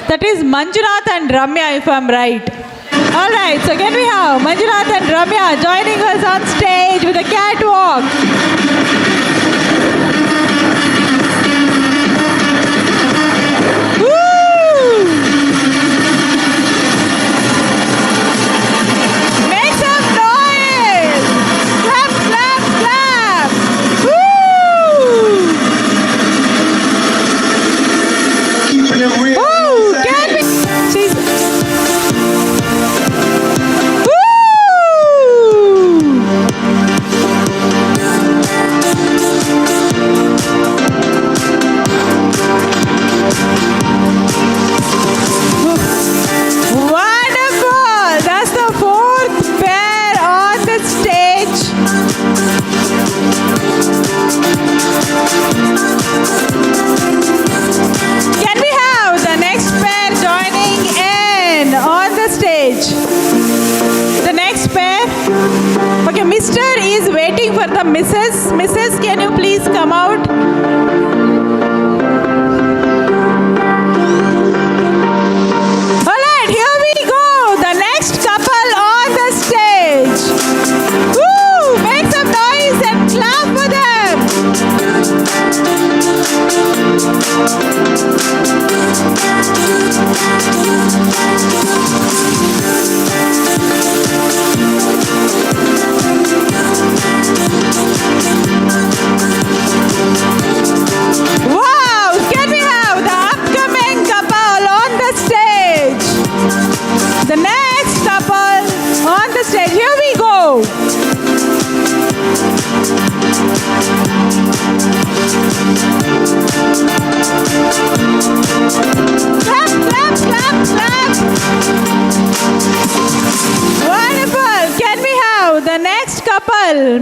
That is Manjunath and Ramya, if I'm right. All right, so can we have Manjunath and Ramya joining us on stage with a catwalk? Make some noise! Clap, clap, clap! Woo! Keeping it real. Mrs., can you please come out? All right, here we go. The next couple on the stage. Woo! Make some noise and clap for them.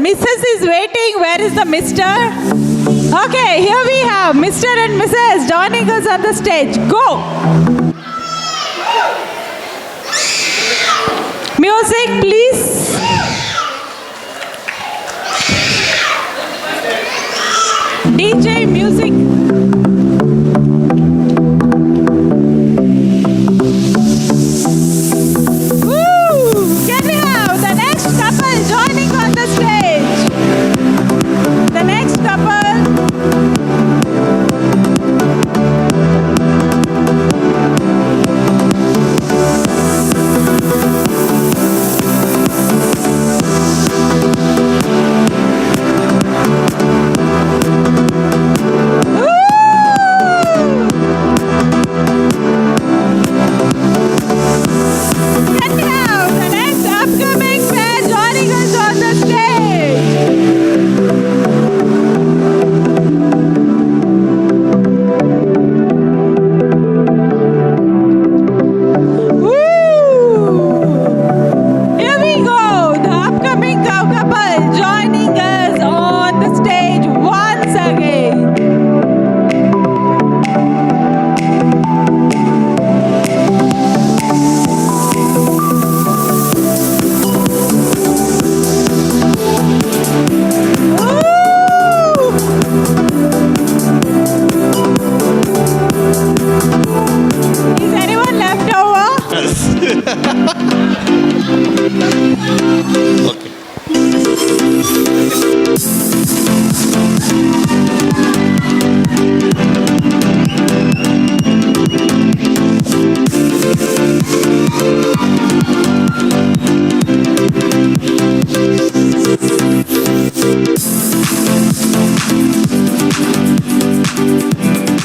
Mrs. is waiting. Where is the Mr.? Okay, here we have Mr. and Mrs. joining us on the stage. Go! Music, please. DJ music.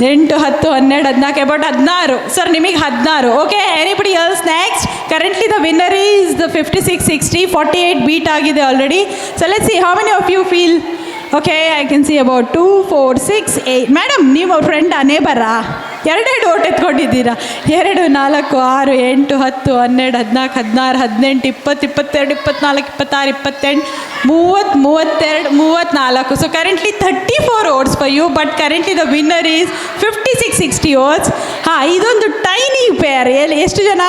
8, 10, 12, 14, about 16. Sir, ನಿಮಗೆ 16. Okay, anybody else next? Currently the winner is the 56-60, 48 beat ಆಗಿದೆ already. So let's see how many of you feel. Okay, I can see about 2, 4, 6, 8. Madam, ನೀವು friend ನೇಬರಾ? 2 vote ಎತ್ಕೊಂಡಿದ್ದೀರಾ. 2, 4, 6, 8, 10, 12, 14, 16, 17, 18, 20, 22, 24, 26, 27, 28, 30, 32, 34. So currently 34 votes for you, but currently the winner is 56-60 votes. ಇದೊಂದು tiny pair. ಎಷ್ಟು ಜನ?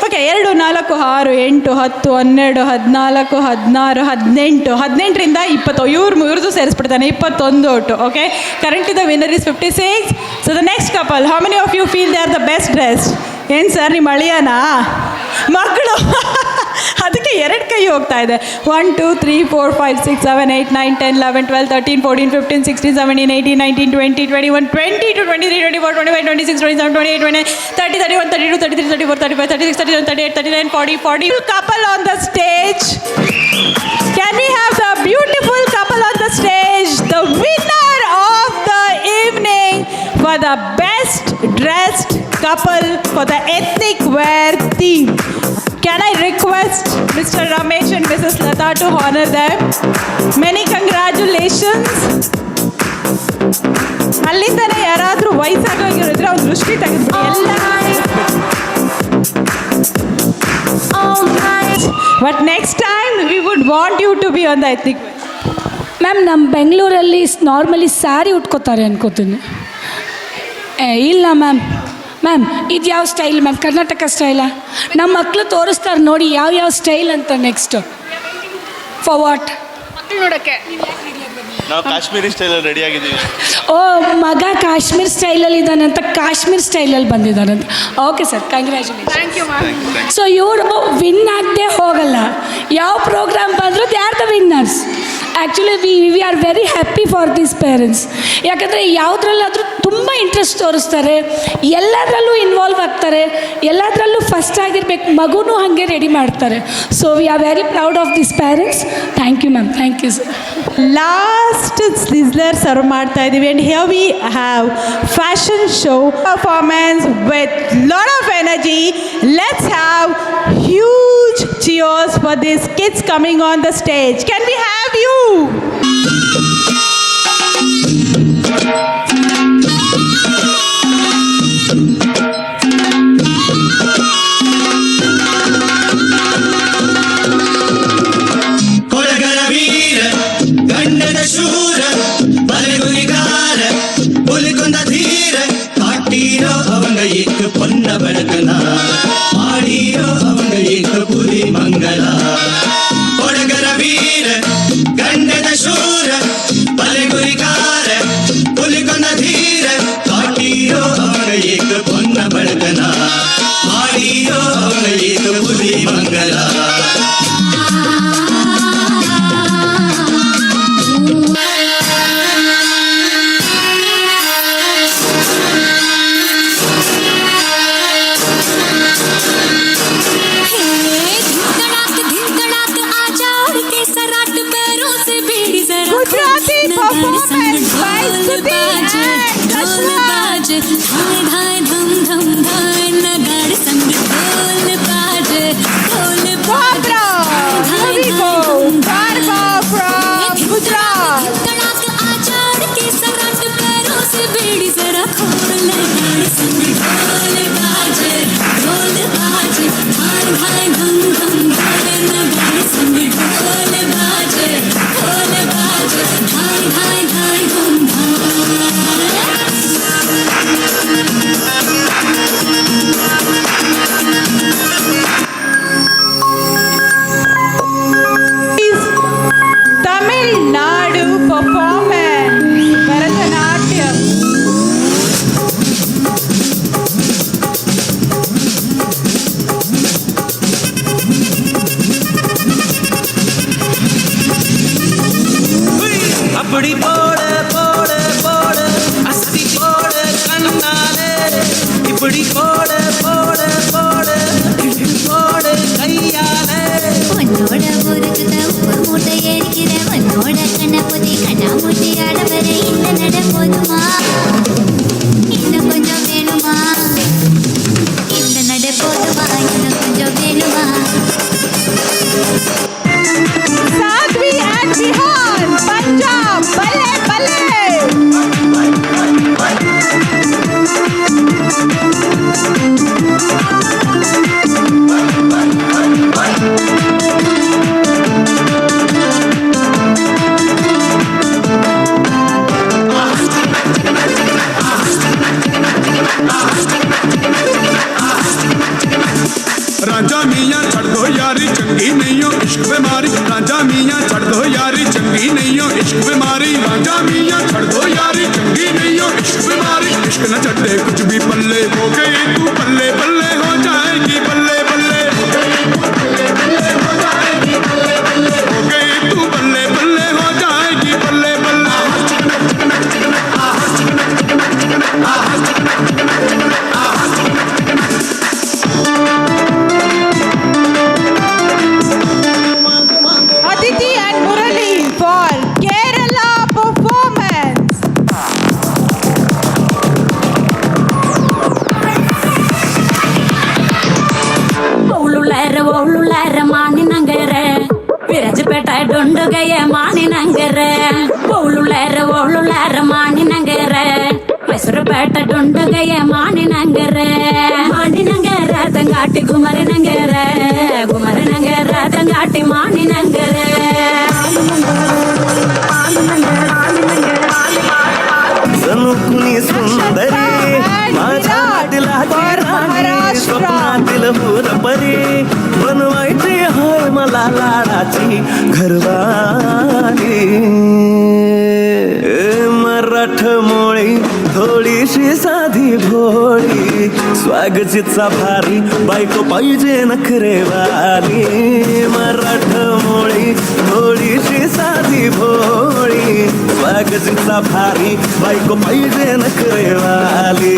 Okay, 2, 4, 6, 8, 10, 12, 14, 16, 18ರಿಂದ 20. ಇವ್ರದ್ದು ಸೇರಿಸ್ಬಿಡ್ತಾನೆ 21 vote. Okay, currently the winner is 56. So the next couple, how many of you feel they are the best dressed? ಏನು sir, ನಿಮ್ಮ ಅಳಿಯನಾ? ಮಕ್ಕಳು ಅದಕ್ಕೆ 2 ಕೈ ಹೋಗ್ತಾ ಇದೆ. 1, 2, 3, 4, 5, 6, 7, 8, 9, 10, 11, 12, 13, 14, 15, 16, 17, 18, 19, 20, 21, 22, 23, 24, 25, 26, 27, 28, 29, 30, 31, 32, 33, 34, 35, 36, 37, 38, 39, 40, 40. Couple on the stage. Can we have the beautiful couple on the stage? The winner of the evening for the best dressed couple for the ethnic wear theme. Can I request Mr. Ramesh and Mrs. Lata to honor them? Many congratulations. ಅಲ್ಲಿಂದನೇ ಯಾರಾದರೂ ವಯಸ್ಸಾಗಿರೋದ್ರೆ ಅವ್ರ ದೃಷ್ಟಿ ತೆಗೆದ್ಬಿಡಿ ಎಲ್ಲ. But next time we would want you to be on the ethnic wear. Ma'am ನಮ್ಮ ಬೆಂಗಳೂರಲ್ಲಿ normally sari ಉಟ್ಕೋತಾರೆ ಅನ್ಕೋತೀನಿ. ಇಲ್ಲ ma'am. Ma'am ಇದು ಯಾವ ಸ್ಟೈಲ್ ಮ್ಯಾಮ್? ಕರ್ನಾಟಕ ಸ್ಟೈಲಾ? ನಮ್ಮ ಮಕ್ಕಳು ತೋರಿಸ್ತಾರೆ ನೋಡಿ ಯಾವ ಸ್ಟೈಲ್ ಅಂತ. Next for what? ಮಕ್ಕಳು ನೋಡೋಕ್ಕೆ ನಾವು ಕಾಶ್ಮೀರಿ ಸ್ಟೈಲಲ್ಲಿ ರೆಡಿ ಆಗಿದ್ದೀವಿ. ಓ ಮಗ ಕಾಶ್ಮೀರ್ ಸ್ಟೈಲಲ್ಲಿ ಇದ್ದಾನಂತ ಕಾಶ್ಮೀರ್ ಸ್ಟೈಲಲ್ಲಿ ಬಂದಿದ್ದಾನಂತ. Okay sir, congratulation. Thank you ma'am. So ಇವರು ವಿನ್ ಆಗದೆ ಹೋಗಲ್ಲ. ಯಾವ ಪ್ರೋಗ್ರಾಮ್ ಬಂದರೂ they are the winners. Actually we are very happy for these parents. ಯಾಕಂದರೆ ಯಾವುದ್ರಲ್ಲಾದರೂ ತುಂಬ ಇಂಟ್ರೆಸ್ಟ್ ತೋರಿಸ್ತಾರೆ, ಎಲ್ಲದರಲ್ಲೂ ಇನ್ವಾಲ್ವ್ ಆಗ್ತಾರೆ, ಎಲ್ಲದರಲ್ಲೂ ಫಸ್ಟ್ ಆಗಿರ್ಬೇಕು, ಮಗುನೂ ಹಾಗೆ ರೆಡಿ ಮಾಡ್ತಾರೆ. So we are very proud of this parents. Thank you ma'am. Thank you sir. Last sizzler serve ಮಾಡ್ತಾ ಇದ್ದೀವಿ. And here we have fashion show performance with lot of energy. Let's have huge cheers for these kids coming on the stage. Can we have you? ಕೊಡಗರ ವೀರ ಗಂಡದ ಶೂರ ಬಲಗುರಿಗಾರ ಹುಲಿಕೊಂದ ಧೀರ ಕಾಟೀರೋ ಅವಂಗ ಏಕ ಪೊನ್ನ ಬಡಕನ ಮಾಡಿರೋ ಅವಂಗ ಏಕ ಪುರಿ ಮಂಗಲ. ಕೊಡಗರ ವೀರ ಗಂಡದ ಶೂರ ಬಲಗುರಿಗಾರ ಹುಲಿಕೊಂದ ಧೀರ ಕಾಟೀರೋ ಅವಂಗ ಏಕ ಪೊನ್ನ ಬಡಕನ ಮಾಡಿರೋ ಅವಂಗ ಏಕ ಪುರಿ ಮಂಗಲ. அப்படி போட போட போட அஸ்தி போட கண்ணாலே இப்படி போட போட போட போட கையாலே உன்னோட ஊருக்குத உப்பு மூட்டை ஏறிக்கிற உன்னோட கண்ணபதி கண்ணாமூட்டி ஆடவர இந்த நட போதுமா இன்னும் கொஞ்சம் வேணுமா இந்த நட போதுமா இன்னும் கொஞ்சம் வேணுமா Sadhvi and Bihar, Punjab, Balle Balle. राजा मियाँ छड़ दो यारी चंगी नहीं हो इश्क बीमारी. राजा मियाँ छड़ दो यारी चंगी नहीं हो इश्क बीमारी. राजा मियाँ छड़ दो यारी चंगी नहीं हो इश्क बीमारी. इश्क न छड़े कुछ भी पल्ले हो गई तू पल्ले पल्ले हो जाएगी बल्ले बल्ले हो गई तू पल्ले बल्ले हो जाएगी बल्ले बल्ले हो गई तू बल्ले बल्ले हो जाएगी बल्ले बल्ले. Aditi and Murali for Kerala performance. ಮೈಸೂರುಪೇಟ ಡೊಂಡುಗಯ್ಯ ಮಾಣಿನಂಗರ ಒಳ್ಳುಳ್ಳಾರ ಮಾಣಿನಂಗರ ಮೈಸೂರುಪೇಟ ಡೊಂಡುಗಯ್ಯ ಮಾಣಿನಂಗರ ತಂಗಾಟಿ ಗುಮರಿನಂಗರ ತಂಗಾಟಿ ಮಾಣಿನಂಗರ कुणी सुंदरी माझ्या दिलाची राणी स्वप्नातील हुरपरी बनवायची होय मला लाडाची घरवाली मराठमोळी थोडीशी साधी भोळी स्वागतीचा भारी बायको पाहिजे नखरेवाली मराठमोळी थोडीशी साधी भोळी स्वागतीचा भारी बायको पाहिजे नखरेवाली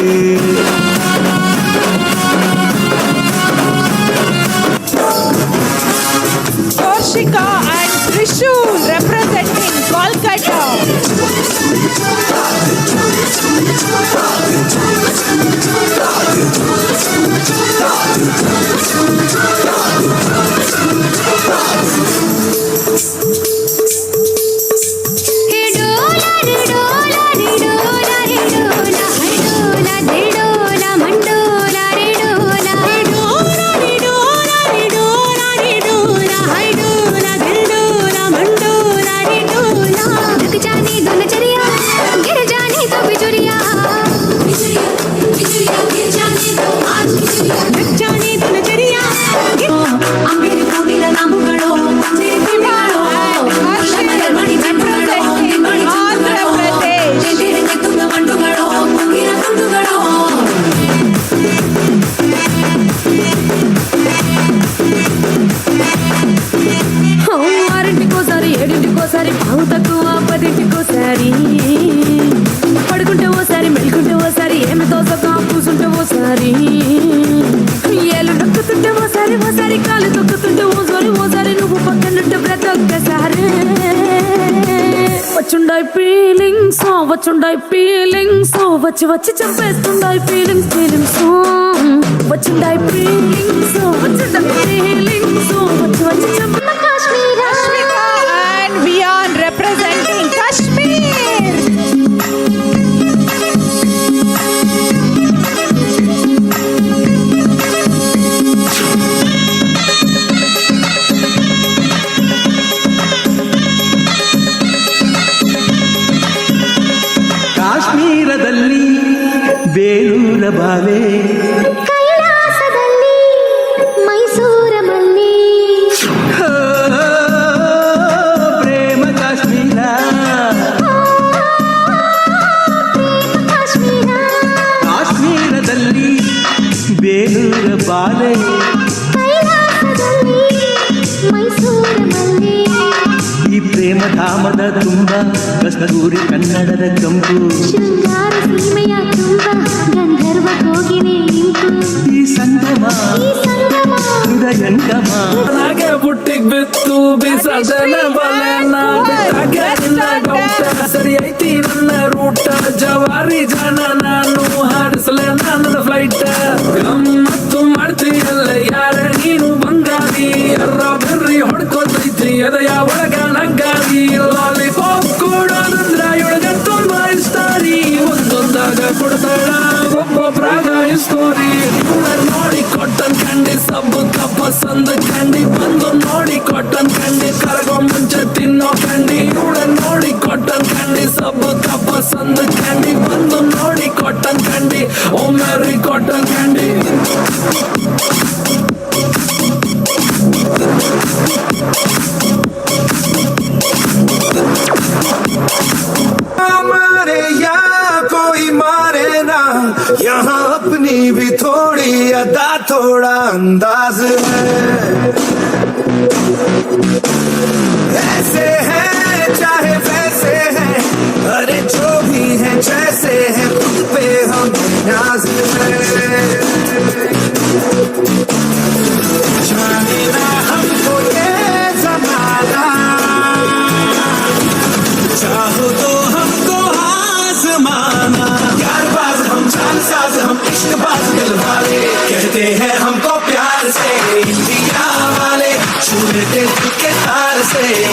Torshika and Trishul representing Kolkata. పడుకుంటే ఓసారి మెలుకుంటే ఓసారి ఏమి తోసక కూసుంటే ఓసారి ఏలు నొక్కుతుంటే ఓసారి కాలు తొక్కుతుంటే ఓసారి నువ్వు పక్కనుంటే ప్రతి ఒక్కసారి వచ్చుండాయి ఫీలింగ్స్ వచ్చి చంపేస్తుండాయి ఫీలింగ్స్ వచ్చుండాయి ఫీలింగ్స్ వచ్చి చంప Kashmir And we are representing Kashmir. ಕಾಶ್ಮೀರದಲ್ಲಿ ಬೇಲೂರ ಬಾಲೆ ಕೈಲಾಸದಲ್ಲಿ ಮೈಸೂರ ಮಲ್ಲಿ ಪ್ರೇಮ ಕಾಶ್ಮೀರ ಕಾಶ್ಮೀರದಲ್ಲಿ ಬೇಲೂರ ಬಾಲೆ ಕೈಲಾಸದಲ್ಲಿ ಮೈಸೂರ ಮಲ್ಲಿ ಈ ಪ್ರೇಮ ಧಾಮದ ತುಂಬ ಕಸ್ತೂರಿ ಕನ್ನಡದ ಕಂಪು ಶೃಂಗಾರ ಸೀಮೆಯ ತುಂಬ ಗಂಧರ್ವ ಕೋಗಿಲೆ ಇಂಪು ಈ ಸಂಗಮ ಹೃದಯಂಗಮ ನಾಗೆ ಬುಟ್ಟಿಗ್ ಬಿತ್ತು ಬಿಸದನ ಬಲೆನ ಬಿಟ್ಟಾಗೆ ನಿನ್ನ ಗೌಟ ಸರಿ ಐತಿ ನನ್ನ ರೂಟ ಜವಾರಿ ಜನ ನಾನು ಹಾರಿಸಲೆ ನನ್ನ ಫ್ಲೈಟ್ ಗಮ್ಮತ್ತು ಮಾಡ್ತೀಯಲ್ಲ ಯಾರ ನೀನು ಬಂಗಾರಿ ಎರ್ರ ಬೆರ್ರಿ ಹೊಡ್ಕೊತೈತಿ ಎದೆಯ ಒಳಗ ನಗ್ಗಾರಿ ಲಾಲಿಪಾಪ್ ಕೊಡೋದಂದ್ರ ಇವಳಗ ತುಂಬಾ ಇಷ್ಟ ರೀ ಒಂದೊಂದಾಗ ಕೊಡ್ತಾಳ ಒಬ್ಬೊಬ್ರಾಗ ಸ್ಟೋರಿ ನೋಡಿ ಕೊಟ್ಟನ್ ಕಂಡಿ ಸಬ್ಬು ಪಸಂದ ಕಂಡಿ ಬಂದು ನೋಡಿ ಕೊಟ್ಟನ್ ಕಂಡಿ ಕರಗೋ ಮುಂಚೆ ತಿನ್ನೋ ಕಂಡಿ ಇವಳ ನೋಡಿ ಕೊಟ್ಟನ್ ಕಂಡಿ ಸಬ್ಬು ಪಸಂದ ಕಂಡಿ ಬಂದು ನೋಡಿ ಕೊಟ್ಟನ್ ಕಂಡಿ ಒಮ್ಮೆ ಕೊಟ್ಟನ್ ಕಂಡಿ मारे या कोई मारे ना यहाँ अपनी भी थोड़ी अदा थोड़ा अंदाज है ऐसे है चाहे वैसे है अरे जो भी है जैसे है खुद पे हम नाज है जाने ना हमको ये जमाना चाहो तो हमको आजमाना यार बाज हम जान साज हम इश्क बाज दिल वाले कहते हैं हमको प्यार से इंडिया वाले छू लेते दिल के तार से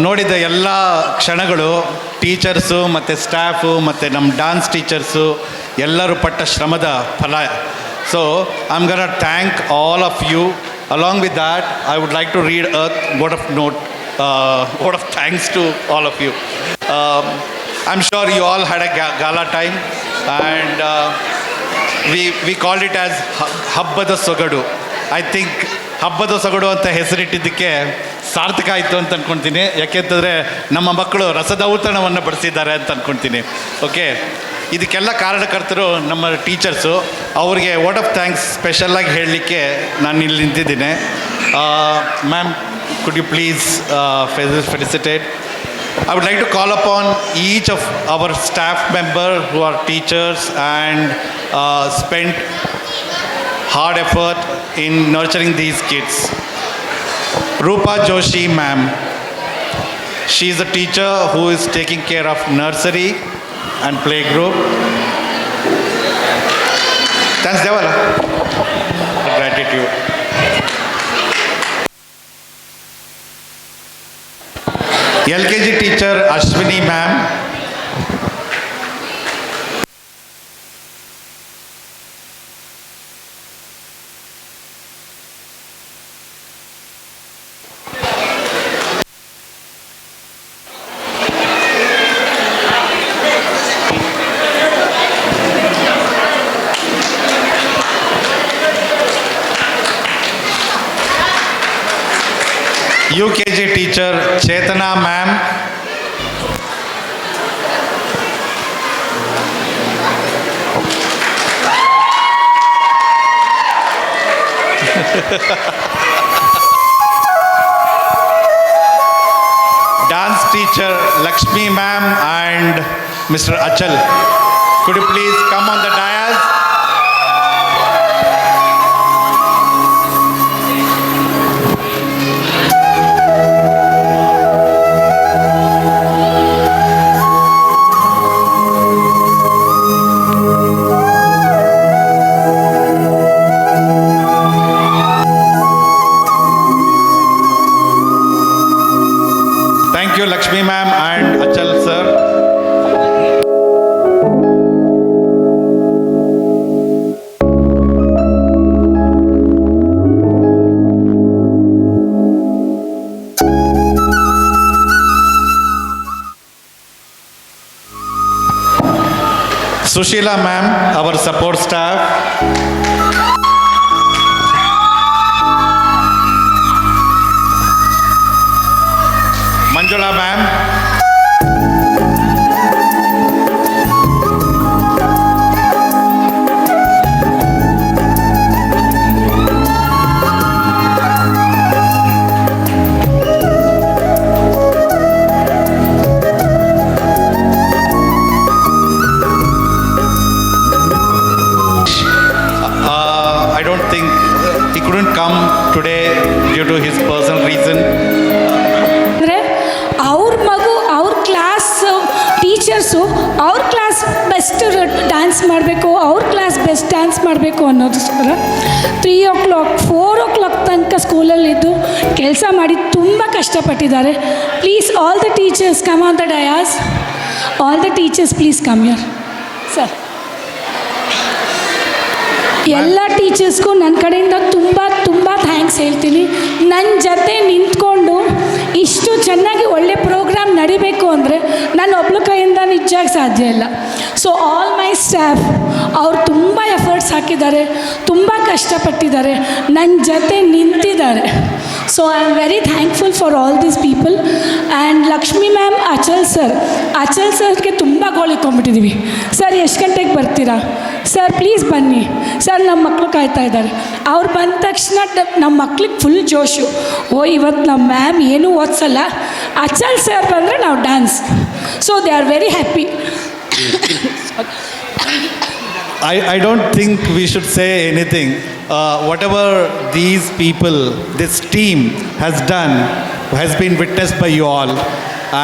ನೋಡಿದ ಎಲ್ಲ ಕ್ಷಣಗಳು ಟೀಚರ್ಸು ಮತ್ತು ಸ್ಟಾಫು ಮತ್ತು ನಮ್ಮ ಡಾನ್ಸ್ ಟೀಚರ್ಸು ಎಲ್ಲರೂ ಪಟ್ಟ ಶ್ರಮದ ಫಲ. So I am gonna thank all of you. Along with that I would like to read a word of thanks to all of you. I'm sure you all had a gala time, and we called it as ಹಬ್ಬದ ಸೊಗಡು. I think ಹಬ್ಬದ ಸೊಗಡು ಅಂತ ಹೆಸರಿಟ್ಟಿದ್ದಕ್ಕೆ ಸಾರ್ಥಕ ಆಯಿತು ಅಂತ ಅಂದ್ಕೊಳ್ತೀನಿ. ಯಾಕೆಂತಂದರೆ ನಮ್ಮ ಮಕ್ಕಳು ರಸದೌತಣವನ್ನು ಬಡಿಸಿದ್ದಾರೆ ಅಂತ ಅಂದ್ಕೊಳ್ತೀನಿ. ಓಕೆ, ಇದಕ್ಕೆಲ್ಲ ಕಾರಣಕರ್ತರು ನಮ್ಮ ಟೀಚರ್ಸು. ಅವ್ರಿಗೆ ವರ್ಡ್ ಆಫ್ ಥ್ಯಾಂಕ್ಸ್ ಸ್ಪೆಷಲಾಗಿ ಹೇಳಲಿಕ್ಕೆ ನಾನು ಇಲ್ಲಿ ನಿಂತಿದ್ದೀನಿ. Ma'am, could you please felicitate? I would like to call upon each of our staff member who are teachers and spent hard effort in nurturing these kids. Rupa Joshi ma'am, she is a teacher who is taking care of nursery and playgroup. Thanks Devala. Gratitude. LKG teacher Ashwini ma'am, UKG teacher Chetana ma'am, dance teacher Lakshmi ma'am and Mr. Achal. Could you please come on the dais? Thank you, Lakshmi ma'am and Achal sir. Sushila ma'am, our support staff. Manjula ma'am. I don't think he couldn't come today due to his personal reason. ಅಂದರೆ ಅವ್ರ ಮಗು ಅವ್ರ class teachers ಅವ್ರ class best dance ಮಾಡಬೇಕು, ಅವ್ರ class best dance ಮಾಡಬೇಕು ಅನ್ನೋದಕ್ಕೋಸ್ಕರ 3 o'clock 4 o'clock ತನಕ ಸ್ಕೂಲಲ್ಲಿದ್ದು ಕೆಲಸ ಮಾಡಿ ತುಂಬ ಕಷ್ಟಪಟ್ಟಿದ್ದಾರೆ. Please all the teachers come on the dais. All the teachers please come here sir. ಎಲ್ಲ ಟೀಚರ್ಸ್ಗೂ ನನ್ನ ಕಡೆಯಿಂದ ತುಂಬ ತುಂಬ ಥ್ಯಾಂಕ್ಸ್ ಹೇಳ್ತೀನಿ. ನನ್ನ ಜೊತೆ ನಿಂತ್ಕೊಂಡು ಇಷ್ಟು ಚೆನ್ನಾಗಿ ಒಳ್ಳೆ ಪ್ರೋಗ್ರಾಮ್ ನಡಿಬೇಕು ಅಂದರೆ ನನ್ನ ಒಬ್ಳ ಕೈಯಿಂದ ನಿಜವಾಗಿ ಸಾಧ್ಯ ಇಲ್ಲ. ಸೊ ಆಲ್ ಮೈ ಸ್ಟಾಫ್ ಅವ್ರು ತುಂಬ ಎಫರ್ಟ್ಸ್ ಹಾಕಿದ್ದಾರೆ, ತುಂಬ ಕಷ್ಟಪಟ್ಟಿದ್ದಾರೆ, ನನ್ನ ಜೊತೆ ನಿಂತಿದ್ದಾರೆ. So I am very thankful for all these people. And Lakshmi ma'am, Achal ಸರ್ಗೆ ತುಂಬ ಗೋಳಿಕೊಂಡ್ಬಿಟ್ಟಿದ್ದೀವಿ. ಸರ್ ಎಷ್ಟು ಗಂಟೆಗೆ ಬರ್ತೀರಾ ಸರ್, ಪ್ಲೀಸ್ ಬನ್ನಿ ಸರ್, ನಮ್ಮ ಮಕ್ಕಳು ಕಾಯ್ತಾ ಇದ್ದಾರೆ. ಅವ್ರು ಬಂದ ತಕ್ಷಣ ನಮ್ಮ ಮಕ್ಳಿಗೆ ಫುಲ್ ಜೋಶು. ಇವತ್ತು ನಮ್ಮ ಮ್ಯಾಮ್ ಏನೂ ಓದಿಸಲ್ಲ, ಅಚಲ್ ಸರ್ ಬಂದರೆ ನಾವು dance. So they are very happy. I don't think we should say anything. Whatever these people, this team has done, has been witnessed by you all,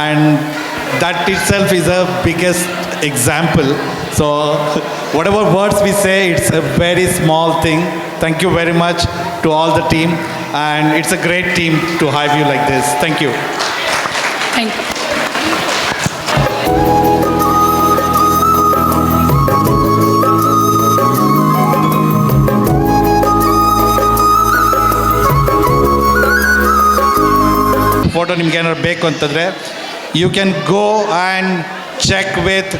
and that itself is a biggest example. So whatever words we say, it's a very small thing. Thank you very much to all the team, and it's a great team to have you like this. Thank you. Thank you. Photo ನಿಮ್ಗೆ ಏನಾದ್ರು ಬೇಕು ಅಂತಂದರೆ you can go and check with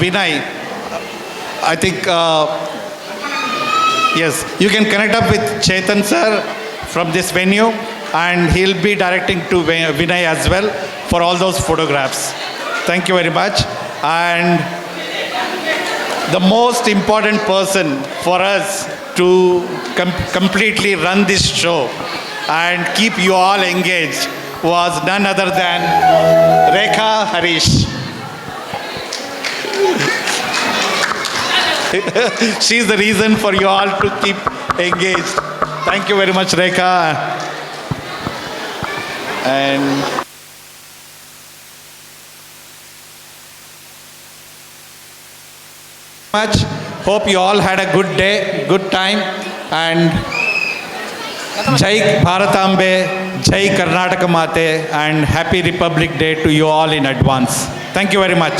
Vinay. I think yes, you can connect up with Chetan sir from this venue, and he'll be directing to Vinay as well for all those photographs. Thank you very much. And the most important person for us to completely run this show and keep you all engaged was none other than Rekha Harish. She's the reason for you all to keep engaged. Thank you very much, Rekha. And much. Hope you all had a good day, good time, and Jai Bharatambe, Jai Karnataka Mate, and Happy Republic Day to you all in advance. Thank you very much.